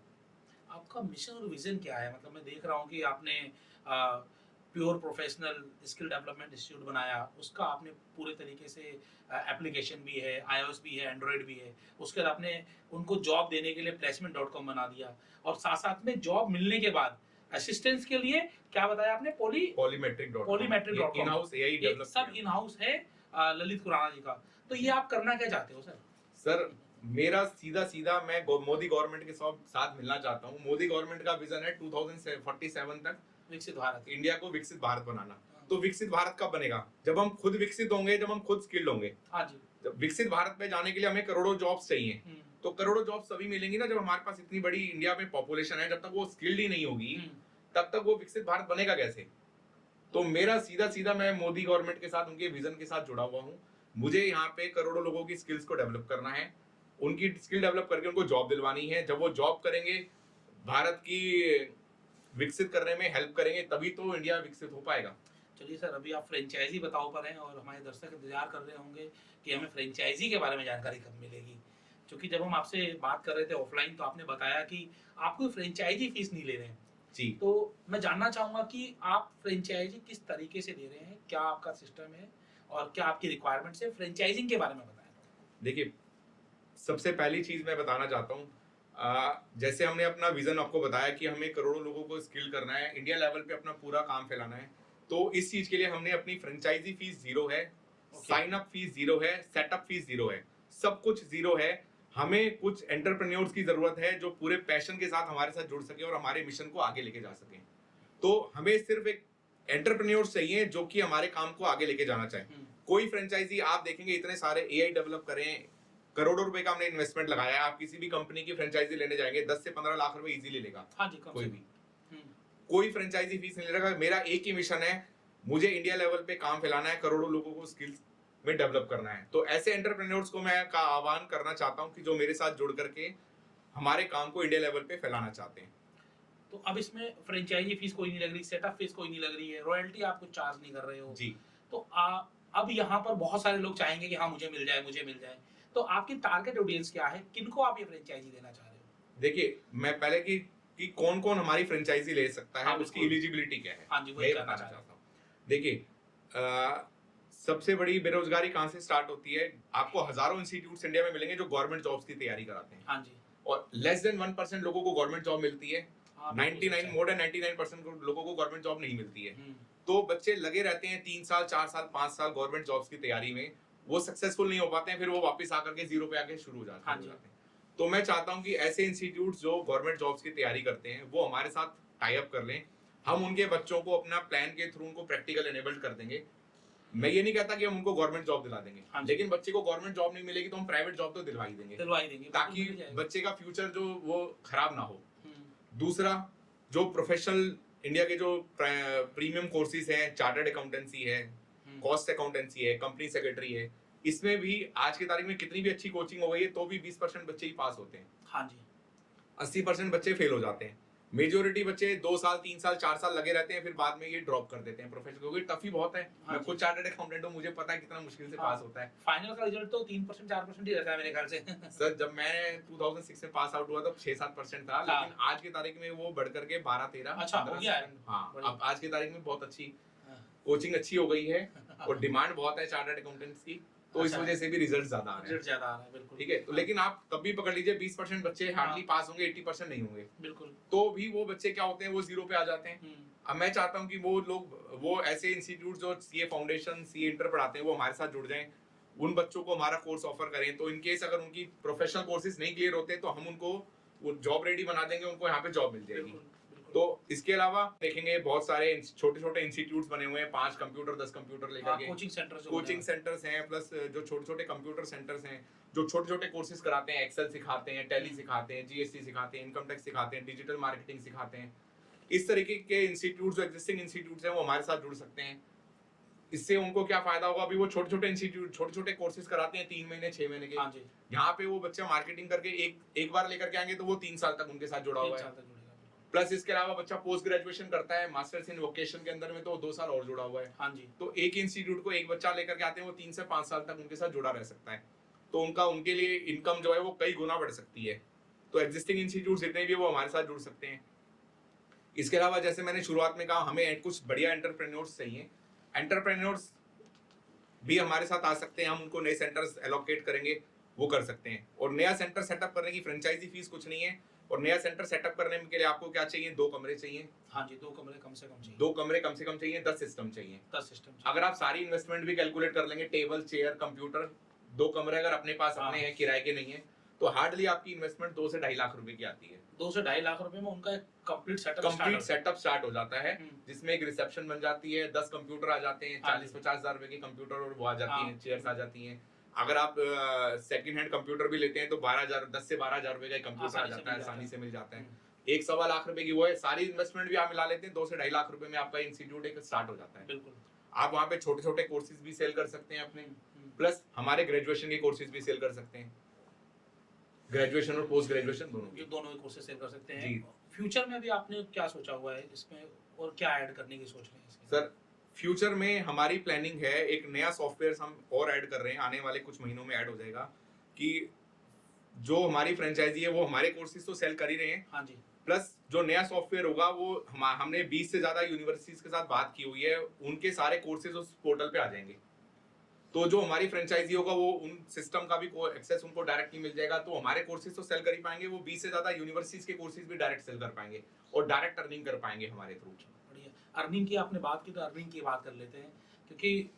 आपका मिशन और विजन क्या है? मतलब मैं देख रहा हूँ कि आपने pure professional skill development institute बनाया, उसका आपने पूरे तरीके से एप्लीकेशन भी है, iOS भी है, एंड्रॉयड भी है, उसके बाद आपने उनको जॉब देने के लिए placement.com बना दिया, और साथ साथ में जॉब मिलने के बाद असिस्टेंस के लिए क्या बताया आपने? polymetric.com in house AI develop, सब इन हाउस है ललित खुराना जी का। तो ये आप करना क्या चाहते हो सर? सर मेरा सीधा मैं मोदी गवर्नमेंट के साथ मिलना चाहता हूँ। मोदी गवर्नमेंट का विजन है 2047 तक विकसित भारत, इंडिया को विकसित भारत बनाना। तो विकसित भारत कब बनेगा? जब हम खुद विकसित होंगे, जब हम खुद स्किल्ड होंगे। हाँ जी। जब विकसित भारत में जाने के लिए हमें करोड़ों जॉब्स चाहिए, तो करोड़ों जॉब्स तभी मिलेंगी ना जब हमारे पास इतनी बड़ी इंडिया में पॉपुलेशन है। जब तक वो स्किल्ड ही नहीं होगी तब तक वो विकसित भारत बनेगा कैसे? तो मेरा सीधा मैं मोदी गवर्नमेंट के साथ, उनके विजन के साथ जुड़ा हुआ हूँ। मुझे यहाँ पे करोड़ों लोगों की स्किल्स को डेवलप करना है, उनकी स्किल डेवलप करके उनको जॉब दिलवानी है। जब वो जॉब करेंगे, भारत की विकसित करने में हेल्प करेंगे, तभी तो इंडिया विकसित हो पाएगा। चलिए सर, अभी आप फ्रेंचाइजी बताओ पर हैं और हमारे दर्शक इंतजार कर रहे होंगे कि हमें फ्रेंचाइजी के बारे में जानकारी कब मिलेगी, क्योंकि जब हम आपसे बात कर रहे थे ऑफलाइन तो आपने बताया कि आप कोई फ्रेंचाइजी फीस नहीं ले रहे हैं जी। तो मैं जानना चाहूंगा कि आप फ्रेंचाइजी किस तरीके से दे रहे हैं, क्या आपका सिस्टम है और क्या आपकी रिक्वायरमेंट्स है? फ्रेंचाइजिंग के बारे में बताएं। देखिए, सबसे पहली चीज मैं बताना चाहता हूँ, जैसे हमने अपना विजन आपको बताया कि हमें करोड़ों लोगों को स्किल करना है, इंडिया लेवल पे अपना पूरा काम फैलाना है, तो इस चीज के लिए हमने अपनी फ्रेंचाइजी फीस 0 है, साइन अप फीस 0 है, सेटअप फीस 0 है, सब कुछ 0 है। हमें कुछ एंटरप्रेन्योर्स की जरूरत है जो पूरे पैशन के साथ हमारे साथ जुड़ सके और हमारे मिशन को आगे लेके जा सके। तो हमें सिर्फ एक एंटरप्रेन्योर्स चाहिए जो कि हमारे काम को आगे लेके जाना चाहे। कोई फ्रेंचाइजी आप देखेंगे, इतने सारे एआई डेवलप करें, करोड़ों रुपए का हमने इन्वेस्टमेंट लगाया है। आप किसी भी कंपनी की फ्रेंचाइजी लेने जाएंगे 10 से 15 लाख रुपए इजीली लेगा। हाँ जी, कोई भी कोई फ्रेंचाइजी फीस नहीं लेगा। मेरा एक ही मिशन है, मुझे इंडिया लेवल पे काम फैलाना है, करोड़ों लोगों को स्किल्स में डेवलप करना है। तो ऐसे एंटरप्रेन्योर्स को मैं का आह्वान करना चाहता हूँ कि जो मेरे साथ जुड़ करके हमारे काम को इंडिया लेवल पे फैलाना चाहते हैं। तो अब इसमें फ्रेंचाइजी फीस कोई नहीं लग रही, सेटअप फीस कोई नहीं लग रही है, रॉयल्टी आप कुछ चार्ज नहीं कर रहे हो जी। तो अब यहाँ पर बहुत सारे लोग चाहेंगे कि हाँ मुझे मिल जाए, मुझे मिल जाए। तो आपकी टारगेट ऑडियंस क्या है, किनको आप ये फ्रेंचाइजी देना चाह रहे हो? देखिए, मैं पहले कि कौन कौन हमारी फ्रेंचाइजी ले सकता है, हाँ, उसकी बिल्कुल। एलिजिबिलिटी क्या है, हाँ जी, वही मैं ये जानना बताना चाह रहा हूँ। चाहता हूँ। देखिए, सबसे बड़ी बेरोजगारी कहाँ से स्टार्ट होती है? आपको हजारों इंस्टीट्यूट्स इंडिया में मिलेंगे जो गवर्नमेंट जॉब्स की तैयारी कराते हैं, हाँ जी। और लेस देन 1% लोगों को गवर्नमेंट जॉब मिलती है। हाँ, बिल्कुल सच 99 है। मोर देन 99% लोगों को गवर्नमेंट जॉब नहीं मिलती है। हम्म, तो बच्चे लगे रहते हैं 3 साल, 4 साल, 5 साल गवर्नमेंट जॉब्स की तैयारी में, वो सक्सेसफुल नहीं हो पाते हैं, फिर वो वापस आकर के जीरो पे आके शुरू हो हाँ जाते जी। हैं। तो मैं चाहता हूं कि ऐसे इंस्टीट्यूट्स जो गवर्नमेंट जॉब्स की तैयारी करते हैं वो हमारे साथ टाई अप कर लें। हम उनके बच्चों को अपना प्लान के थ्रू उनको प्रैक्टिकल एनेबल्ड कर देंगे। मैं ये नहीं कहता कि हम उनको गवर्नमेंट जॉब दिला देंगे, हाँ जी। लेकिन बच्चे को गवर्नमेंट जॉब नहीं मिलेगी तो हम प्राइवेट जॉब तो दिलवा ही देंगे, दिलवाई देंगे, बिल्कुल ताकि मिल जाएगा। बच्चे का फ्यूचर जो वो खराब ना हो। हम्म, दूसरा, जो प्रोफेशनल इंडिया के जो प्रीमियम कोर्सेज हैं, चार्टर्ड अकाउंटेंसी है, कॉस्ट अकाउंटेंसी है, कंपनी सेक्रेटरी है, इसमें भी आज की तारीख में कितनी भी अच्छी कोचिंग हो गई है तो भी 20% बच्चे ही पास होते हैं, हाँ जी। 80% बच्चे फेल हो जाते हैं। मेजोरिटी बच्चे 2 साल, 3 साल, 4 साल लगे रहते हैं, फिर बाद में ये ड्रॉप कर देते हैं प्रोफेशन, क्योंकि टफ ही बहुत है। हाँ मैं जी। खुद चार्टर्ड अकाउंटेंट हूँ, मुझे पता है कितना मुश्किल से हाँ, पास होता है। फाइनल का रिजल्ट तो 3% 4% ही रहता है मेरे ख्याल से। सर, जब मैं 2006 में पास आउट हुआ तब 6-7% था, हाँ। लेकिन आज की तारीख में वो बढ़ करके 12-13, अच्छा, हो 15 गया है? हाँ, बढ़िया। अब आज की तारीख में बहुत अच्छी हाँ। कोचिंग अच्छी हो गई है और डिमांड बहुत है चार्टर्ड अकाउंटेंट्स की, तो इस अच्छा। वजह से भी रिजल्ट ज्यादा आ रहे रिजल्ट हैं। ज्यादा आ रहा है, बिल्कुल। ठीक है, तो हाँ, लेकिन आप तब भी पकड़ लीजिए 20% बच्चे हार्डली हाँ। पास होंगे, 80% नहीं होंगे, बिल्कुल। तो भी वो बच्चे क्या होते हैं, वो जीरो पे आ जाते हैं। अब मैं चाहता हूँ कि वो लोग, वो ऐसे इंस्टीट्यूट जो सीए फाउंडेशन, सीए इंटर पढ़ाते हैं, वो हमारे साथ जुड़ जाएं, उन बच्चों को हमारा कोर्स ऑफर करें। तो इन केस अगर उनकी प्रोफेशनल कोर्सेज नहीं क्लियर होते तो हम उनको वो जॉब रेडी बना देंगे, उनको यहाँ पे जॉब मिल जाएगी। बिल्कुल, बिल्कुल। तो इसके अलावा देखेंगे बहुत सारे छोटे छोटे इंस्टीट्यूट्स बने हुए हैं, 5 कंप्यूटर 10 कंप्यूटर लेकर हाँ, के कोचिंग सेंटर जो कोचिंग बने सेंटर्स हैं, प्लस जो छोटे छोटे कंप्यूटर सेंटर्स हैं जो छोटे छोटे कोर्सेज कराते हैं, एक्सेल सिखाते हैं, टैली सिखाते हैं, जीएसटी सिखाते हैं, इनकम टैक्स सिखाते हैं, डिजिटल मार्केटिंग सिखाते हैं। इस तरीके के इंस्टीट्यूट जो एग्जिस्टिंग इंस्टीट्यूट्स हैं वो हमारे साथ जुड़ सकते हैं। इससे उनको क्या फायदा होगा, अभी वो छोटे छोटे इंस्टीट्यूट छोटे छोटे कोर्सेज कराते हैं 3 महीने 6 महीने के, हाँ जी। यहाँ पे वो बच्चा मार्केटिंग करके एक बार लेकर के आएंगे तो वो 3 साल तक उनके साथ जुड़ा हुआ 3 है। साल तक जुड़ेगा, बिल्कुल। प्लस इसके अलावा बच्चा पोस्ट ग्रेजुएशन करता है, मास्टर्स इन वोकेशन के अंदर में, तो 2 साल और जुड़ा हुआ है। हाँ जी। तो एक इंस्टीट्यूट को एक बच्चा लेकर के आते हैं, वो 3 से 5 साल तक उनके साथ जुड़ा रह सकता है, तो उनके लिए इनकम जो है वो कई गुना बढ़ सकती है। तो एग्जिस्टिंग इंस्टीट्यूट जितने भी वो हमारे साथ जुड़ सकते हैं। इसके अलावा जैसे मैंने शुरुआत में कहा, हमें कुछ बढ़िया एंटरप्रेन्योर्स चाहिए। एंटरप्रेन्योर्स भी हमारे साथ आ सकते हैं, हम उनको नए सेंटर्स एलोकेट करेंगे, वो कर सकते हैं। और नया सेंटर सेटअप करने की फ्रेंचाइजी फीस कुछ नहीं है, और नया सेंटर सेटअप करने के लिए आपको क्या चाहिए, 2 कमरे चाहिए। हाँ जी, 2 कमरे कम से कम चाहिए। 2 कमरे कम से कम चाहिए, 10 सिस्टम चाहिए। 10 सिस्टम चाहिए। अगर आप सारी इन्वेस्टमेंट भी कैलकुलेट कर लेंगे, टेबल, चेयर, कंप्यूटर, 2 कमरे अगर अपने पास हाँ। अपने हैं, किराए के नहीं है, तो हार्डली आपकी इन्वेस्टमेंट 2 से 2.5 लाख रुपए की आती है। 2 से 2.5 लाख रुपए में उनका एक कंप्लीट कंप्लीट सेटअप स्टार्ट हो जाता है, हम्म। जिसमें एक रिसेप्शन बन जाती है, 10 कंप्यूटर आ जाते हैं, हाँ 40-50 हजार रुपए के कंप्यूटर और वो आ जाती हाँ। हैं, चेयर्स आ जाती हैं। अगर आप सेकंड हैंड कंप्यूटर भी लेते हैं तो 10 से 12 हजार रुपए का कंप्यूटर आ आसानी से जाता है, मिल जाता आसानी है। से मिल जाता है। हम्म। 1-1.25 लाख रुपए की वो है, सारी इन्वेस्टमेंट भी आप मिला लेते हैं, 2 से 2.5 लाख रुपए में आपका इंस्टीट्यूट एक स्टार्ट हो जाता है। बिल्कुल। आप वहाँ पे छोटे छोटे कोर्सेज भी सेल कर सकते हैं अपने, प्लस हमारे ग्रेजुएशन के कोर्सेज भी सेल कर सकते हैं, ग्रेजुएशन और पोस्ट ग्रेजुएशन दोनों ये की। दोनों ही कोर्सेज सेल कर सकते जी। हैं। फ्यूचर में अभी आपने क्या सोचा हुआ है इसमें, और क्या ऐड करने की सोच रहे हैं इसमें? सर, फ्यूचर में हमारी प्लानिंग है, एक नया सॉफ्टवेयर हम और ऐड कर रहे हैं, आने वाले कुछ महीनों में ऐड हो जाएगा, कि जो हमारी फ्रेंचाइजी है वो हमारे कोर्सेज तो सेल कर ही रहे हैं, हाँ जी। प्लस जो नया सॉफ्टवेयर होगा वो हमने 20 से ज्यादा यूनिवर्सिटीज के साथ बात की हुई है, उनके सारे कोर्सेज उस पोर्टल पे आ जाएंगे। तो जो हमारी फ्रेंचाइजी होगा वो उन सिस्टम का भी एक्सेस उनको डायरेक्टली मिल जाएगा, तो हमारे कोर्सेज तो सेल कर ही पाएंगे, वो 20 से ज्यादा यूनिवर्सिटीज के कोर्सेज भी डायरेक्ट सेल कर पाएंगे और डायरेक्ट अर्निंग कर पाएंगे हमारे थ्रू। बढ़िया। अर्निंग की आपने बात की, तो अर्निंग की बात कर लेते हैं, क्योंकि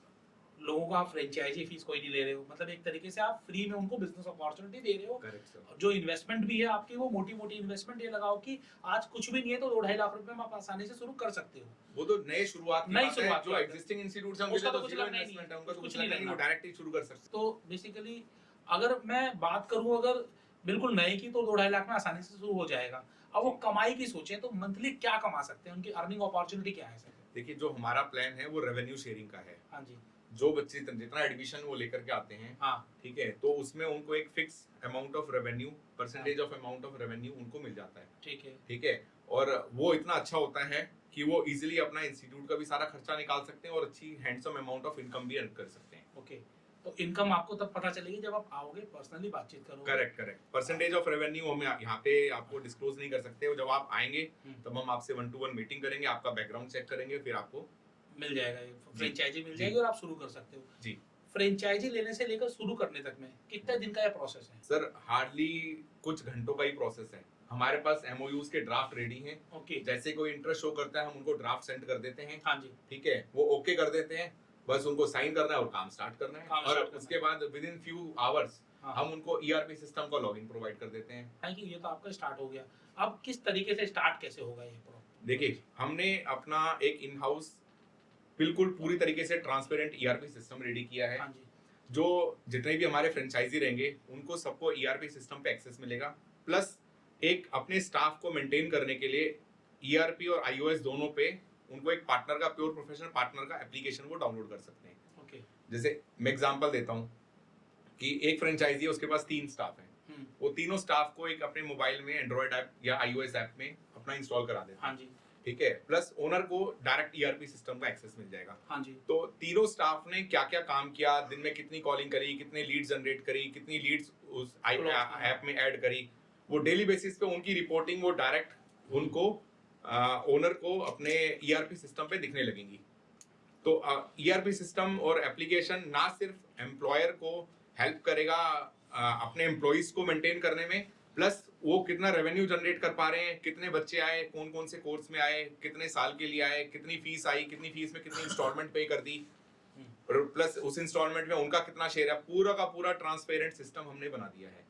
लोगों को आप फ्रेंचाइजी फीस कोई नहीं ले रहे हो, मतलब एक तरीके से आप फ्री में उनको बिजनेस अपॉर्चुनिटी दे रहे हो। Correct sir. जो इन्वेस्टमेंट भी है आपकी, वो मोटी मोटी इन्वेस्टमेंट ये लगाओ कि आज कुछ भी नहीं है तो 2-2.5 लाख रुपए में आप आसानी से शुरू कर सकते हो। वो तो नए शुरुआत की नई बात है, शुरुआत की जो बात है। एग्जिस्टिंग इंस्टीट्यूट्स हैं उनके उसका लिए तो तो कुछ जीरो लगना ही इन्वेस्टमेंट है, नहीं, उनका तो कुछ कुछ नहीं लगना नहीं, वो लगना। डायरेक्ट ही शुरू कर सकते हैं। तो बेसिकली अगर मैं बात करूं, अगर बिल्कुल नए की, तो 2-2.5 लाख में आसानी से शुरू हो जाएगा। अब वो कमाई की सोचें तो मंथली क्या कमा सकते हैं, उनकी अर्निंग अपॉर्चुनिटी क्या है सर? देखिए जो हमारा प्लान है वो रेवेन्यू शेयरिंग का है। हाँ जी। जो बच्चे जितना एडमिशन वो लेकर के आते हैं, हाँ। ठीक है, तो उसमें उनको एक fix amount of revenue, percentage हाँ। ऑफ अमाउंट ऑफ रेवेन्यू उनको मिल जाता है। ठीक है। ठीक है, और वो इतना अच्छा होता है कि वो इजीली अपना इंस्टीट्यूट का भी सारा खर्चा निकाल सकते हैं और अच्छी हैंडसम अमाउंट ऑफ इनकम भी अर्न कर सकते हैं। ओके, तो इनकम आपको तब पता चलेगी जब आप आओगे, पर्सनली बातचीत करोगे। Correct correct. Percentage of revenue हम यहाँ पे आपको डिस्क्लोज नहीं कर सकते, और जब आप आएंगे तब हम आपसे 1-to-1 मीटिंग करेंगे, आपका बैकग्राउंड चेक करेंगे, फिर आपको मिल जाएगा, फ्रेंचाइजी मिल जी। जाएगी और आप शुरू कर सकते हो। जी फ्रेंचाइजी लेने से लेकर शुरू करने तक में कितने दिन का ये प्रोसेस है? सर, हार्डली कुछ घंटों का ही प्रोसेस है। हमारे पास एमओयूज के ड्राफ्ट रेडी हैं। ओके। जैसे कोई इंटरेस्ट शो करता है हम उनको ड्राफ्ट सेंड कर देते हैं। हाँ जी। ठीक है, वो ओके कर देते हैं, बस उनको साइन करना है और काम स्टार्ट करना है। काम और start करना उसके बाद विद इन फ्यू आवर्स हाँ। हम उनको ईआरपी सिस्टम का लॉगिन प्रोवाइड कर देते हैं। थैंक यू, ये तो आपका स्टार्ट हो गया। अब किस तरीके से स्टार्ट कैसे होगा ये देखिए, हमने अपना एक इन हाउस बिल्कुल पूरी तरीके से ट्रांसपेरेंट ईआरपी सिस्टम रेडी किया है। हाँ जी। जो जितने भी हमारे फ्रेंचाइजी रहेंगे उनको सबको ईआरपी सिस्टम पे एक्सेस मिलेगा, प्लस एक अपने स्टाफ को मेंटेन करने के लिए ईआरपी और आईओएस दोनों पे उनको एक पार्टनर का, प्योर प्रोफेशनल पार्टनर का एप्लीकेशन वो डाउनलोड कर सकते हैं। ओके। जैसे मैं एग्जांपल देता हूँ कि एक फ्रेंचाइजी है, उसके पास 3 स्टाफ हैं, वो तीनों स्टाफ को एक अपने मोबाइल में एंड्रॉइड ऐप या आईओएस ऐप में अपना इंस्टॉल करा देते हैं। हाँ जी। ठीक है, प्लस ओनर को डायरेक्ट ईआरपी सिस्टम का एक्सेस मिल जाएगा। हाँ जी। तो तीनों स्टाफ ने क्या क्या काम किया, दिन में कितनी कॉलिंग करी, कितने लीड जनरेट करी, कितनी लीड्स उस ऐप में ऐड करी, वो डेली बेसिस पे उनकी रिपोर्टिंग वो डायरेक्ट उनको ओनर को अपने ईआरपी सिस्टम पे दिखने लगेंगी। तो ईआरपी सिस्टम और एप्लीकेशन ना सिर्फ एम्प्लॉयर को हेल्प करेगा अपने एम्प्लॉइज को मेंटेन करने में, प्लस वो कितना रेवेन्यू जनरेट कर पा रहे हैं, कितने बच्चे आए, कौन कौन से कोर्स में आए, कितने साल के लिए आए, कितनी फीस आई, कितनी फीस में कितनी इंस्टॉलमेंट पे कर दी, और प्लस उस इंस्टॉलमेंट में उनका कितना शेयर है, पूरा का पूरा ट्रांसपेरेंट सिस्टम हमने बना दिया है।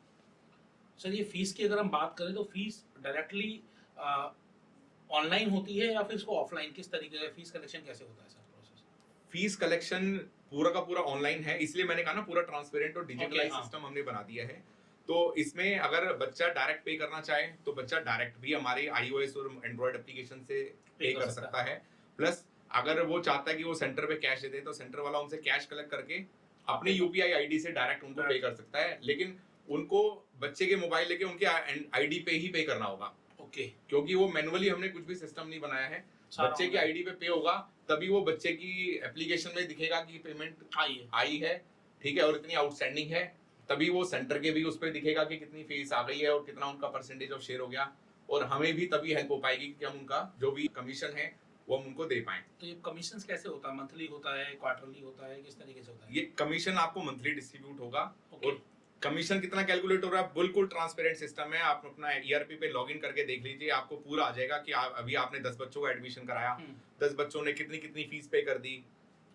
सर, ये फीस की अगर हम बात करें तो फीस डायरेक्टली ऑनलाइन होती है या फिर इसको ऑफलाइन, किस तरीके से फीस कलेक्शन कैसे होता है सर प्रोसेस? फीस कलेक्शन पूरा का पूरा ऑनलाइन है, इसलिए मैंने कहा ना पूरा ट्रांसपेरेंट और डिजिटलाइज हाँ। सिस्टम हमने बना दिया है। तो इसमें अगर बच्चा डायरेक्ट पे करना चाहे तो बच्चा डायरेक्ट भी हमारे आईओएस और एंड्रॉइड एप्लीकेशन से पे कर सकता है। प्लस अगर वो चाहता है कि वो सेंटर पे कैश दे दे तो सेंटर वाला उनसे कैश कलेक्ट करके अपने यूपीआई आईडी से डायरेक्ट उनको पे कर सकता है, लेकिन उनको बच्चे के मोबाइल लेके उनके आईडी पे ही पे करना होगा। ओके। क्योंकि वो मैनुअली हमने कुछ भी सिस्टम नहीं बनाया है, बच्चे की आईडी पे पे होगा तभी वो बच्चे की एप्लीकेशन में दिखेगा कि पेमेंट आई है, ठीक है, और इतनी आउटस्टैंडिंग है, तभी वो सेंटर के भी उस पर दिखेगा कि कितनी फीस आ गई है और कितना उनका परसेंटेज ऑफ शेयर हो गया, और हमें भी तभी हेल्प हो पाएगी कि हम उनका जो भी कमीशन है वो हम उनको दे पाएं। तो ये कमीशन कैसे होता है? मंथली होता है, क्वार्टरली होता है, किस तरीके से होता है? ये कमीशन आपको मंथली डिस्ट्रीब्यूट होगा। Okay. और कमीशन कितना कैलकुलेट हो रहा है, बिल्कुल ट्रांसपेरेंट सिस्टम है। आप अपना ईआरपी पे लॉगिन करके देख लीजिए, आपको पूरा आ जाएगा कि अभी आपने 10 बच्चों का एडमिशन कराया, 10 बच्चों ने कितनी कितनी फीस पे कर दी,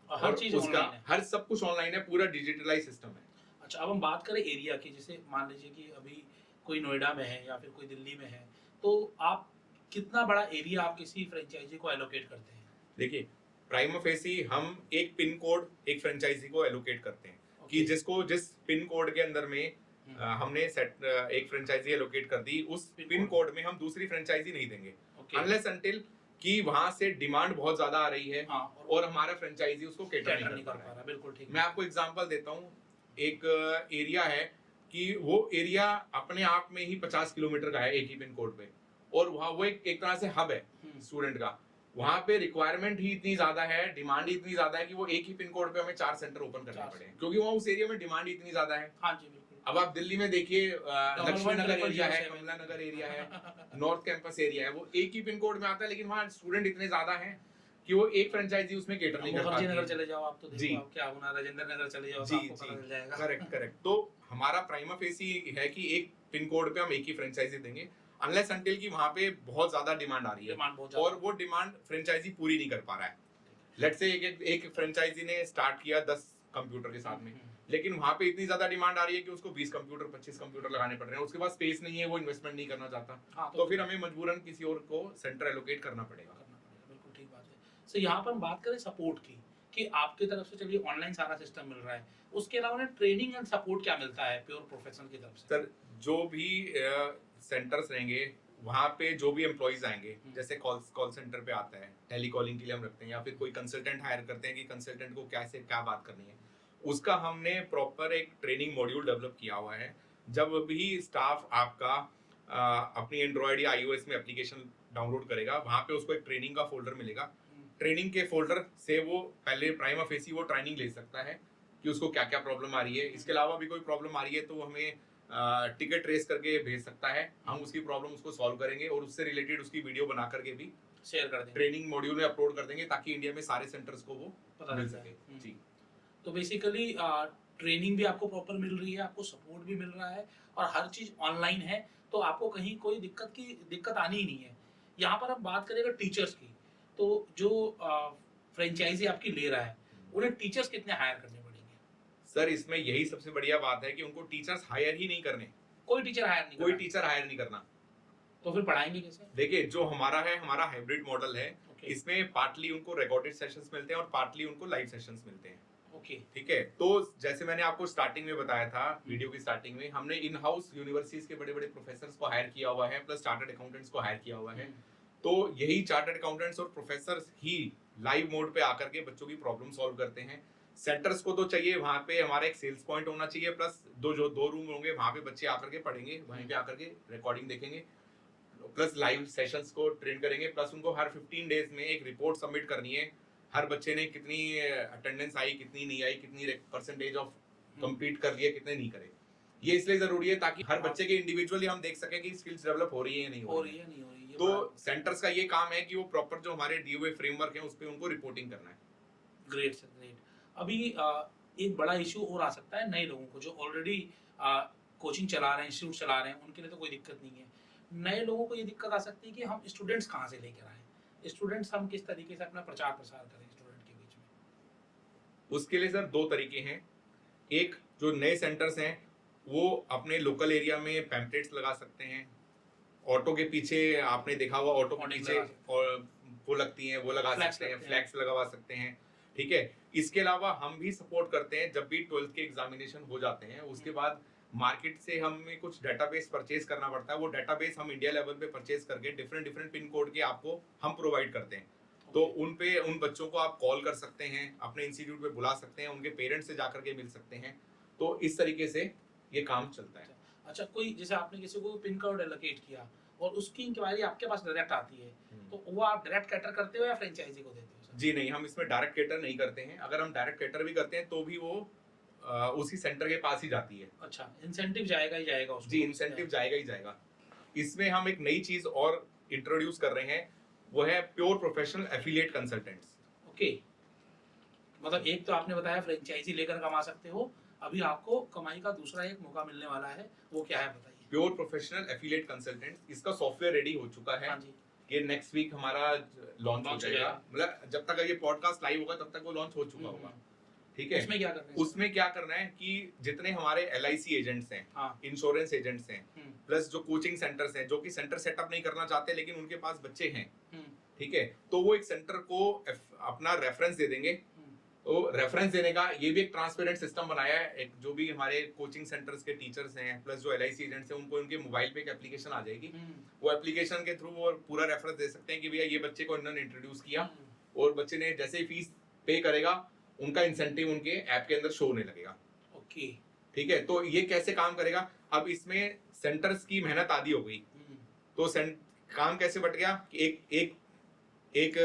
हर चीज उसका ऑनलाइन है। हर सब कुछ ऑनलाइन है, पूरा डिजिटलाइज सिस्टम है। अच्छा, अब हम बात करें एरिया की, जैसे मान लीजिए कि अभी कोई नोएडा में है या फिर कोई दिल्ली में है, तो आप कितना बड़ा एरिया आप किसी फ्रेंचाइजी को एलोकेट करते हैं? देखिए, प्राइमा फेसी हम एक पिन कोड एक फ्रेंचाइजी को एलोकेट करते हैं कि जिसको जिस पिन कोड के अंदर में हमने सेट एक फ्रेंचाइजी एलोकेट कर दी, उस पिन कोड में हम दूसरी फ्रेंचाइजी नहीं देंगे अनलेस अनटिल कि वहां से डिमांड बहुत ज्यादा आ रही है। हाँ, और हमारा फ्रेंचाइजी उसको कैटर नहीं कर पा रहा है। बिल्कुल ठीक। मैं आपको एग्जांपल देता हूँ, एक एरिया है कि वो एरिया अपने आप में ही 50 किलोमीटर का है एक ही पिन कोड पे, और वहाँ वो एक तरह से हब है स्टूडेंट का। वहाँ पे रिक्वायरमेंट ही इतनी ज्यादा है, डिमांड ही इतनी ज्यादा है कि वो एक ही पिन कोड पे हमें 4 सेंटर ओपन करने पड़े हैं, क्योंकि वहाँ उस एरिया में डिमांड ही इतनी ज्यादा है। हाँ जी, बिल्कुल। अब आप दिल्ली में देखिए, लक्ष्मी नगर एरिया है, कमला नगर एरिया है, नॉर्थ कैंपस एरिया है, वो एक ही पिन कोड में आता है, लेकिन वहाँ स्टूडेंट इतने ज्यादा हैं कि वो एक फ्रेंचाइजी उसमें कैटर नहीं कर पाती है। नगर चले जाओ आप तो देखो आप क्या होना, राजेंद्र नगर चले जाओ तो आपको पता चल जाएगा। Correct correct. तो हमारा प्राइमा फेसी है कि एक पिन कोड पे हम एक ही फ्रेंचाइजी देंगे अनलेस अनटिल कि वहाँ पे बहुत ज्यादा डिमांड आ रही है और वो डिमांड फ्रेंचाइजी पूरी नहीं कर पा रहा है। लेट्स से एक फ्रेंचाइजी ने स्टार्ट किया 10 कंप्यूटर के साथ में, लेकिन वहाँ पे इतनी ज्यादा डिमांड आ रही है कि उसको 20 कंप्यूटर 25 कंप्यूटर लगाने पड़ रहे हैं, उसके पास स्पेस नहीं है, वो इन्वेस्टमेंट नहीं करना चाहता। हाँ, तो फिर हमें मजबूरन किसी और को सेंटर एलोकेट करना पड़ेगा। बिल्कुल ठीक बात है। सो यहाँ पर हम बात करें सपोर्ट की, कि आपकी तरफ से चलिए ऑनलाइन सारा सिस्टम मिल रहा है, उसके अलावा ट्रेनिंग एंड सपोर्ट क्या मिलता है प्योर प्रोफेशनल की तरफ से? सर, जो भी सेंटर्स रहेंगे वहाँ पे जो भी एम्प्लॉइज आएंगे, जैसे कॉल सेंटर पे आता है, टेली कॉलिंग के लिए हम रखते हैं, या फिर कोई कंसल्टेंट हायर करते हैं कि कंसल्टेंट को कैसे क्या बात करनी है, उसका हमने प्रॉपर एक ट्रेनिंग मॉड्यूल डेवलप किया हुआ है। जब भी स्टाफ आपका अपनी एंड्रॉयड या iOS में एप्लीकेशन डाउनलोड करेगा, वहाँ पे उसको एक ट्रेनिंग का फोल्डर मिलेगा। ट्रेनिंग के फोल्डर से वो पहले प्राइमा फेसी वो ट्रेनिंग ले सकता है कि उसको क्या क्या प्रॉब्लम आ रही है। इसके अलावा भी कोई प्रॉब्लम आ रही है तो वो हमें टिकट ट्रेस करके भेज सकता है, हम उसकी प्रॉब्लम उसको सॉल्व करेंगे और उससे रिलेटेड उसकी वीडियो बना करके भी शेयर कर देंगे, ट्रेनिंग मॉड्यूल में अपलोड कर देंगे, ताकि इंडिया में सारे सेंटर्स को वो पता मिल लग जाए। सके। जी, तो बेसिकली ट्रेनिंग भी आपको प्रॉपर मिल रही है, आपको सपोर्ट भी मिल रहा है और हर चीज़ ऑनलाइन है, तो आपको कहीं कोई दिक्कत आनी ही नहीं है। यहाँ पर हम बात करें अगर टीचर्स की, तो जो फ्रेंचाइजी आपकी ले रहा है, उन्हें टीचर्स कितने हायर करने पड़ेंगे? सर इसमें यही सबसे बढ़िया बात है कि उनको टीचर्स हायर ही नहीं करने, कोई टीचर हायर नहीं कोई करना, टीचर हायर नहीं करना। तो फिर पढ़ाएंगे कैसे? देखिए जो हमारा है, हमारा हाइब्रिड मॉडल है। ओके, इसमें पार्टली उनको रिकॉर्डेड सेशंस मिलते हैं और पार्टली उनको लाइव सेशंस मिलते हैं। ओके, ठीक है, तो जैसे मैंने आपको स्टार्टिंग में बताया था, वीडियो की स्टार्टिंग में, हमने इन हाउस यूनिवर्सिटीज के बड़े बड़े प्रोफेसर्स को हायर किया हुआ है, प्लस चार्टर्ड अकाउंटेंट्स को हायर किया हुआ है। तो यही चार्टर्ड अकाउंटेंट्स और प्रोफेसर्स ही लाइव मोड पे आकर के बच्चों की प्रॉब्लम सॉल्व करते हैं। सेंटर्स को तो चाहिए वहाँ पे हमारा एक सेल्स पॉइंट होना चाहिए, प्लस दो रूम होंगे, वहाँ पे बच्चे आकर के पढ़ेंगे, वहीं पे आकर के रिकॉर्डिंग देखेंगे, प्लस लाइव सेशंस को ट्रेन करेंगे, प्लस उनको हर 15 डेज में एक रिपोर्ट सबमिट करनी है, हर बच्चे ने कितनी अटेंडेंस आई, कितनी नहीं आई, कितनी परसेंटेज ऑफ कंप्लीट कर लिया, कितने नहीं करे। ये इसलिए जरूरी है ताकि हर बच्चे के इंडिविजुअली हम देख सकें कि स्किल्स डेवलप हो रही है या नहीं हो रही है, नहीं हो रही है। तो सेंटर्स का ये काम है कि वो प्रॉपर जो हमारे दिए हुए फ्रेमवर्क है उस पे उनको रिपोर्टिंग करना है। Great sir, great. अभी एक बड़ा इशू और आ सकता है नए लोगों को, जो ऑलरेडी कोचिंग चला रहे हैं, इंस्टीट्यूट चला रहे हैं, उनके लिए तो कोई दिक्कत नहीं है। नए लोगों को ये दिक्कत आ सकती है कि हम स्टूडेंट्स कहाँ से लेकर आए, स्टूडेंट्स हम किस तरीके से अपना प्रचार प्रसार करें स्टूडेंट के बीच में? उसके लिए सर दो तरीके हैं। एक, जो नए सेंटर्स हैं वो अपने लोकल एरिया में पैम्पलेट्स लगा सकते हैं। ऑटो के पीछे आपने देखा हुआ, ऑटो के पीछे और वो लगती हैं, वो लगा सकते हैं, फ्लैक्स लगवा सकते हैं। ठीक है, इसके अलावा हम भी सपोर्ट करते हैं, जब भी 12th के एग्जामिनेशन हो जाते हैं उसके बाद मार्केट से हमें कुछ डेटाबेस परचेज करना पड़ता है। वो डेटाबेस हम इंडिया लेवल पे परचेज करके डिफरेंट पिन कोड के आपको हम प्रोवाइड करते हैं। तो उन बच्चों को आप कॉल कर सकते हैं, अपने इंस्टीट्यूट पे बुला सकते हैं, उनके पेरेंट्स से जाकर के मिल सकते हैं। तो इस तरीके से ये काम चलता है। अच्छा, कोई जैसे आपने किसी को पिन कोड एलोकेट किया और उसकी इंक्वायरी आपके पास डायरेक्ट आती है, तो वो आप डायरेक्ट कैटर करते हो या फ्रेंचाइजी को देते हो? जी नहीं, हम इसमें डायरेक्ट कैटर नहीं करते हैं। अगर हम डायरेक्ट कैटर भी करते हैं तो भी वो उसी सेंटर के पास ही जाती है। अच्छा, इंसेंटिव जाएगा ही जाएगा उसको? जी, इंसेंटिव जाएगा ही जाएगा। इसमें हम एक नई चीज और इंट्रोड्यूस कर रहे हैं, वो है pure professional affiliate consultants. Okay, मतलब एक तो आपने बताया फ्रेंचाइजी लेकर कमा सकते हो, अभी आपको कमाई का दूसरा एक मौका मिलने वाला है, वो क्या है बताइए? प्योर प्रोफेशनल एफिलिएट कंसल्टेंट्स, इसका सॉफ्टवेयर रेडी हो चुका है। हाँ जी, ये नेक्स्ट वीक हमारा लॉन्च हो जाएगा। मतलब जब तक ये पॉडकास्ट लाइव होगा तब तक वो लॉन्च हो चुका होगा। ठीक है, उसमें क्या करना है? उसमें क्या करना है कि जितने हमारे LIC एजेंट्स हैं, हाँ, इंश्योरेंस एजेंट्स हैं, प्लस जो कोचिंग सेंटर्स हैं, जो कि सेंटर सेटअप नहीं करना चाहते लेकिन उनके पास बच्चे हैं, ठीक है, तो वो एक सेंटर को अपना रेफरेंस दे देंगे। तो रेफरेंस देने का ये भी एक ट्रांसपेरेंट सिस्टम बनाया है। एक जो भी हमारे कोचिंग सेंटर्स के टीचर्स हैं, प्लस जो LIC एजेंट्स हैं, उनको उनके मोबाइल पे एक एप्लीकेशन आ जाएगी। वो एप्लीकेशन के थ्रू वो पूरा रेफरेंस दे सकते हैं कि भैया ये बच्चे को इन्होंने इंट्रोड्यूस किया, और बच्चे ने जैसे ही फीस पे करेगा उनका इंसेंटिव उनके ऐप के अंदर शो होने लगेगा। ओके, ठीक है, तो ये कैसे काम करेगा? अब इसमें सेंटर्स की मेहनत आधी हो गई, तो काम कैसे बट गया कि एक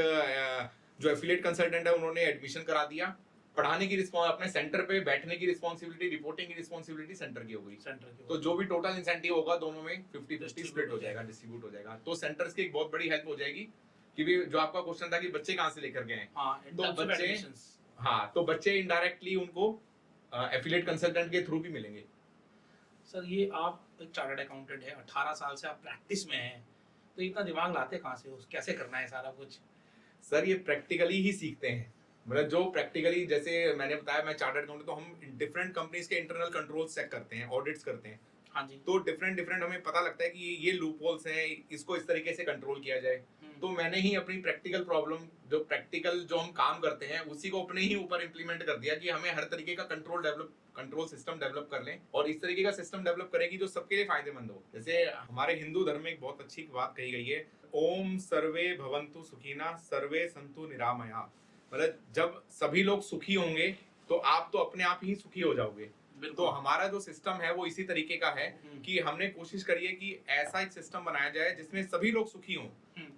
जो एफिलिएट कंसल्टेंट है उन्होंने एडमिशन करा दिया, पढ़ाने की अपने सेंटर पे बैठने की रिस्पॉन्सिबिलिटी, रिपोर्टिंग की रिस्पॉन्सिबिलिटी सेंटर की हो गई। तो जो भी टोटल इंसेंटिव होगा दोनों में 50-50 स्प्लिट हो जाएगा, डिस्ट्रीब्यूट हो जाएगा। तो सेंटर्स की एक बहुत बड़ी हेल्प हो जाएगी कि भी जो आपका क्वेश्चन था कि बच्चे कहाँ से लेकर गए हैं, तो बच्चे इनडायरेक्टली उनको एफिलिएट कंसल्टेंट के थ्रू भी मिलेंगे। सर ये आप एक चार्टर्ड अकाउंटेंट है, 18 साल से आप प्रैक्टिस में हैं, तो इतना दिमाग लाते कहाँ से हो, कैसे करना है सारा कुछ? सर ये प्रैक्टिकली ही सीखते हैं। मतलब जो प्रैक्टिकली, जैसे मैंने बताया मैं चार्टर्ड अकाउंटेंट, तो हम डिफरेंट कंपनीज के इंटरनल कंट्रोल्स चेक करते हैं, ऑडिट्स करते हैं। हाँ जी, तो डिफरेंट हमें पता लगता है कि ये लूप होल्स हैं, इसको इस तरीके से कंट्रोल किया जाए। तो मैंने ही अपनी प्रैक्टिकल प्रॉब्लम, जो हम काम करते हैं उसी को अपने ही ऊपर इंप्लीमेंट कर दिया कि हमें हर तरीके का control develop control system develop कर लें और इस तरीके का सिस्टम डेवलप करें कि जो सबके लिए फायदेमंद हो। जैसे हमारे हिंदू धर्म में एक बहुत अच्छी बात कही गई है, ओम सर्वे भवन्तु सुखिनः सर्वे सन्तु निरामया। मतलब जब सभी लोग सुखी होंगे तो आप तो अपने आप ही सुखी हो जाओगे। तो हमारा जो सिस्टम है वो इसी तरीके का है कि हमने कोशिश करी है कि ऐसा एक सिस्टम बनाया जाए जिसमें सभी लोग सुखी हों,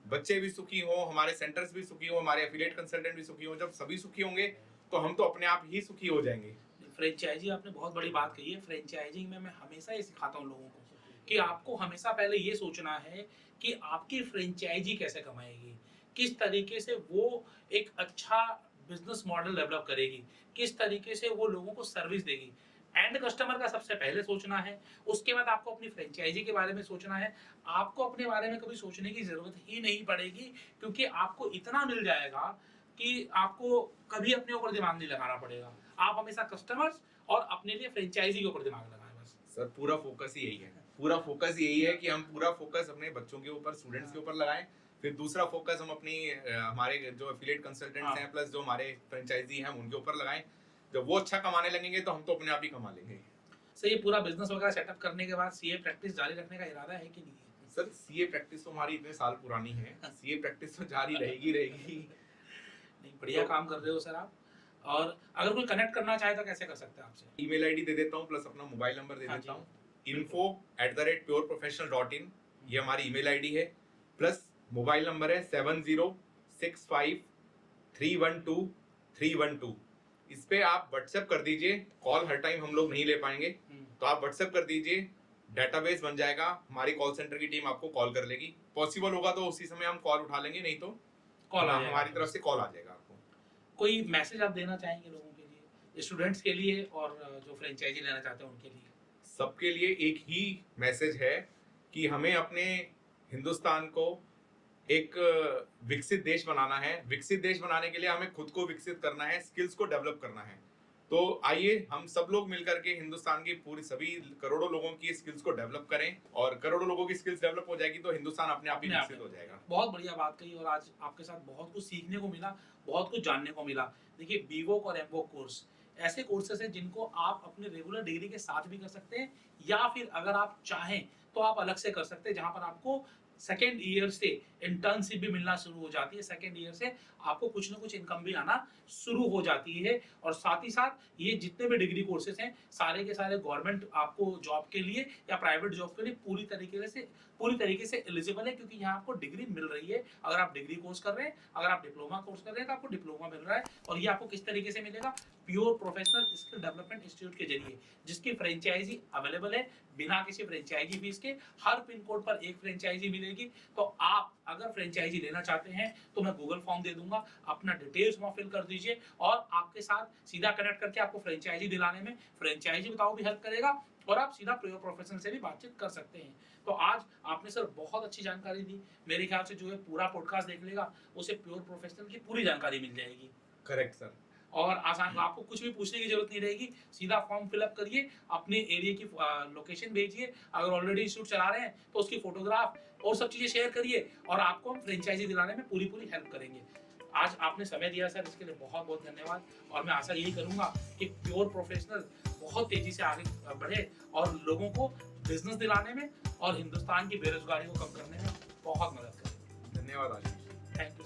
बच्चे भी सुखी हों, हमारे सेंटर्स भी सुखी हों, हमारे एफिलिएट कंसल्टेंट भी सुखी हों। जब सभी सुखी होंगे तो हम तो अपने आप ही सुखी हो जाएंगे। फ्रेंचाइजी आपने बहुत बड़ी बात कही है। फ्रेंचाइजिंग में मैं हमेशा ये सिखाता हूँ लोगों को कि आपको हमेशा पहले ये सोचना है कि आपकी फ्रेंचाइजी कैसे कमाएगी, किस तरीके से वो एक अच्छा बिजनेस मॉडल डेवलप करेगी, किस तरीके से वो लोगों को सर्विस देगी। एंड कस्टमर का सबसे पहले सोचना है, उसके बाद आपको अपनी फ्रेंचाइजी के बारे में सोचना है। आपको अपने बारे में कभी सोचने की जरूरत ही नहीं पड़ेगी, क्योंकि आपको इतना मिल जाएगा कि आपको कभी अपने ऊपर दिमाग नहीं लगाना पड़ेगा। आप हमेशा कस्टमर्स और अपने लिए फ्रेंचाइजी के ऊपर दिमाग लगाएं बस। सर पूरा फोकस ही यही है, पूरा फोकस यही है कि हम पूरा फोकस अपने बच्चों के ऊपर, स्टूडेंट्स के ऊपर लगाएं। फिर दूसरा फोकस हम अपनी हमारे जो एफिलिएट कंसल्टेंट्स हैं प्लस जो हमारे फ्रेंचाइजी हैं उनके ऊपर लगाएं। जब वो अच्छा कमाने लगेंगे तो हम तो अपने आप ही कमा लेंगे। सर ये पूरा बिजनेस वगैरह सेटअप करने के बाद सीए प्रैक्टिस जारी रखने का इरादा है कि नहीं है? सर सीए प्रैक्टिस तो हमारी इतने साल पुरानी है, सीए प्रैक्टिस तो जारी रहेगी। नहीं, बढ़िया काम कर रहे हो सर आप। और अगर कोई कनेक्ट करना चाहे तो कैसे कर सकते हैं आपसे? ईमेल आईडी दे देता हूँ प्लस अपना मोबाइल नंबर दे देता हूँ, info@pureprofessional.in ये हमारी ईमेल आईडी है, प्लस मोबाइल नंबर है 7065312312। इस पे आप व्हाट्सएप कर दीजिए। कॉल हर टाइम हम लोग नहीं ले पाएंगे तो आप व्हाट्सएप कर दीजिए, डेटाबेस बन जाएगा, हमारी कॉल सेंटर की टीम आपको कॉल कर लेगी। पॉसिबल होगा तो उसी समय हम कॉल उठा लेंगे, नहीं तो कॉल हमारी तरफ से कॉल आ जाएगा आपको। कोई मैसेज आप देना चाहेंगे लोगों के लिए, स्टूडेंट्स के लिए और जो फ्रेंचाइजी लेना चाहते हैं उनके लिए? सबके लिए एक ही मैसेज है कि हमें अपने हिंदुस्तान को एक विकसित देश बनाना है। विकसित देश बनाने के लिए हमें खुद को विकसित करना है, स्किल्स को डेवलप करना है। तो आइए हम सब लोग मिलकर के हिंदुस्तान की पूरी सभी करोड़ों लोगों की स्किल्स को डेवलप करें, और करोड़ों लोगों की स्किल्स डेवलप हो जाएगी तो हिंदुस्तान अपने आप ही विकसित हो जाएगा। बहुत बढ़िया बात कही और आज आपके साथ बहुत कुछ सीखने को मिला, बहुत कुछ जानने को मिला। देखिए बीवोक और एमवोक कोर्स ऐसे कोर्सेज हैं जिनको आप अपने रेगुलर डिग्री के साथ भी कर सकते हैं, या फिर अगर आप चाहें तो आप अलग से कर सकते हैं, जहां पर आपको सेकेंड ईयर से इंटर्नशिप भी मिलना शुरू हो जाती है। सेकेंड ईयर से आपको कुछ ना कुछ इनकम भी आना शुरू हो जाती है। और साथ ही साथ ये जितने भी डिग्री कोर्सेज हैं सारे के सारे गवर्नमेंट आपको जॉब के लिए या प्राइवेट जॉब के लिए पूरी तरीके से एलिजिबल है, क्योंकि यहाँ आपको डिग्री मिल रही है। अगर आप डिग्री कोर्स कर रहे हैं, अगर आप डिप्लोमा कोर्स कर रहे हैं तो आपको डिप्लोमा मिल रहा है। और ये आपको किस तरीके से मिलेगा? Pure professional skill development institute के जरिए, जिसकी फ्रेंचाइजी अवेलेबल है बिना किसी फ्रेंचाइजी फीस के। हर पिन कोड पर एक फ्रेंचाइजी मिलेगी। तो आप अगर फ्रेंचाइजी लेना चाहते हैं तो मैं गूगल फॉर्म दे दूंगा, अपना डिटेल्स वहां फिल कर दीजिए और आपके साथ सीधा कनेक्ट करके आपको फ्रेंचाइजी दिलाने में फ्रेंचाइजी बताओ भी हेल्प करेगा, और आप सीधा प्योर प्रोफेशनल से भी बातचीत कर सकते हैं। तो आज आपने सर बहुत अच्छी जानकारी दी। मेरे ख्याल से जो है पूरा पॉडकास्ट देख लेगा उसे प्योर प्रोफेशनल की पूरी जानकारी मिल जाएगी। Correct sir. और आसान, आपको कुछ भी पूछने की जरूरत नहीं रहेगी। सीधा फॉर्म फिलअप करिए, अपने एरिया की लोकेशन भेजिए, अगर ऑलरेडी इंस्टीट्यूट चला रहे हैं तो उसकी फोटोग्राफ और सब चीजें शेयर करिए, और आपको हम फ्रेंचाइजी दिलाने में पूरी हेल्प करेंगे। आज आपने समय दिया सर, इसके लिए बहुत बहुत धन्यवाद। और मैं आशा यही करूंगा कि प्योर प्रोफेशनल बहुत तेजी से आगे बढ़े और लोगों को बिजनेस दिलाने में और हिंदुस्तान की बेरोजगारी को कम करने में बहुत मदद करे। धन्यवाद आशीष। Thank you.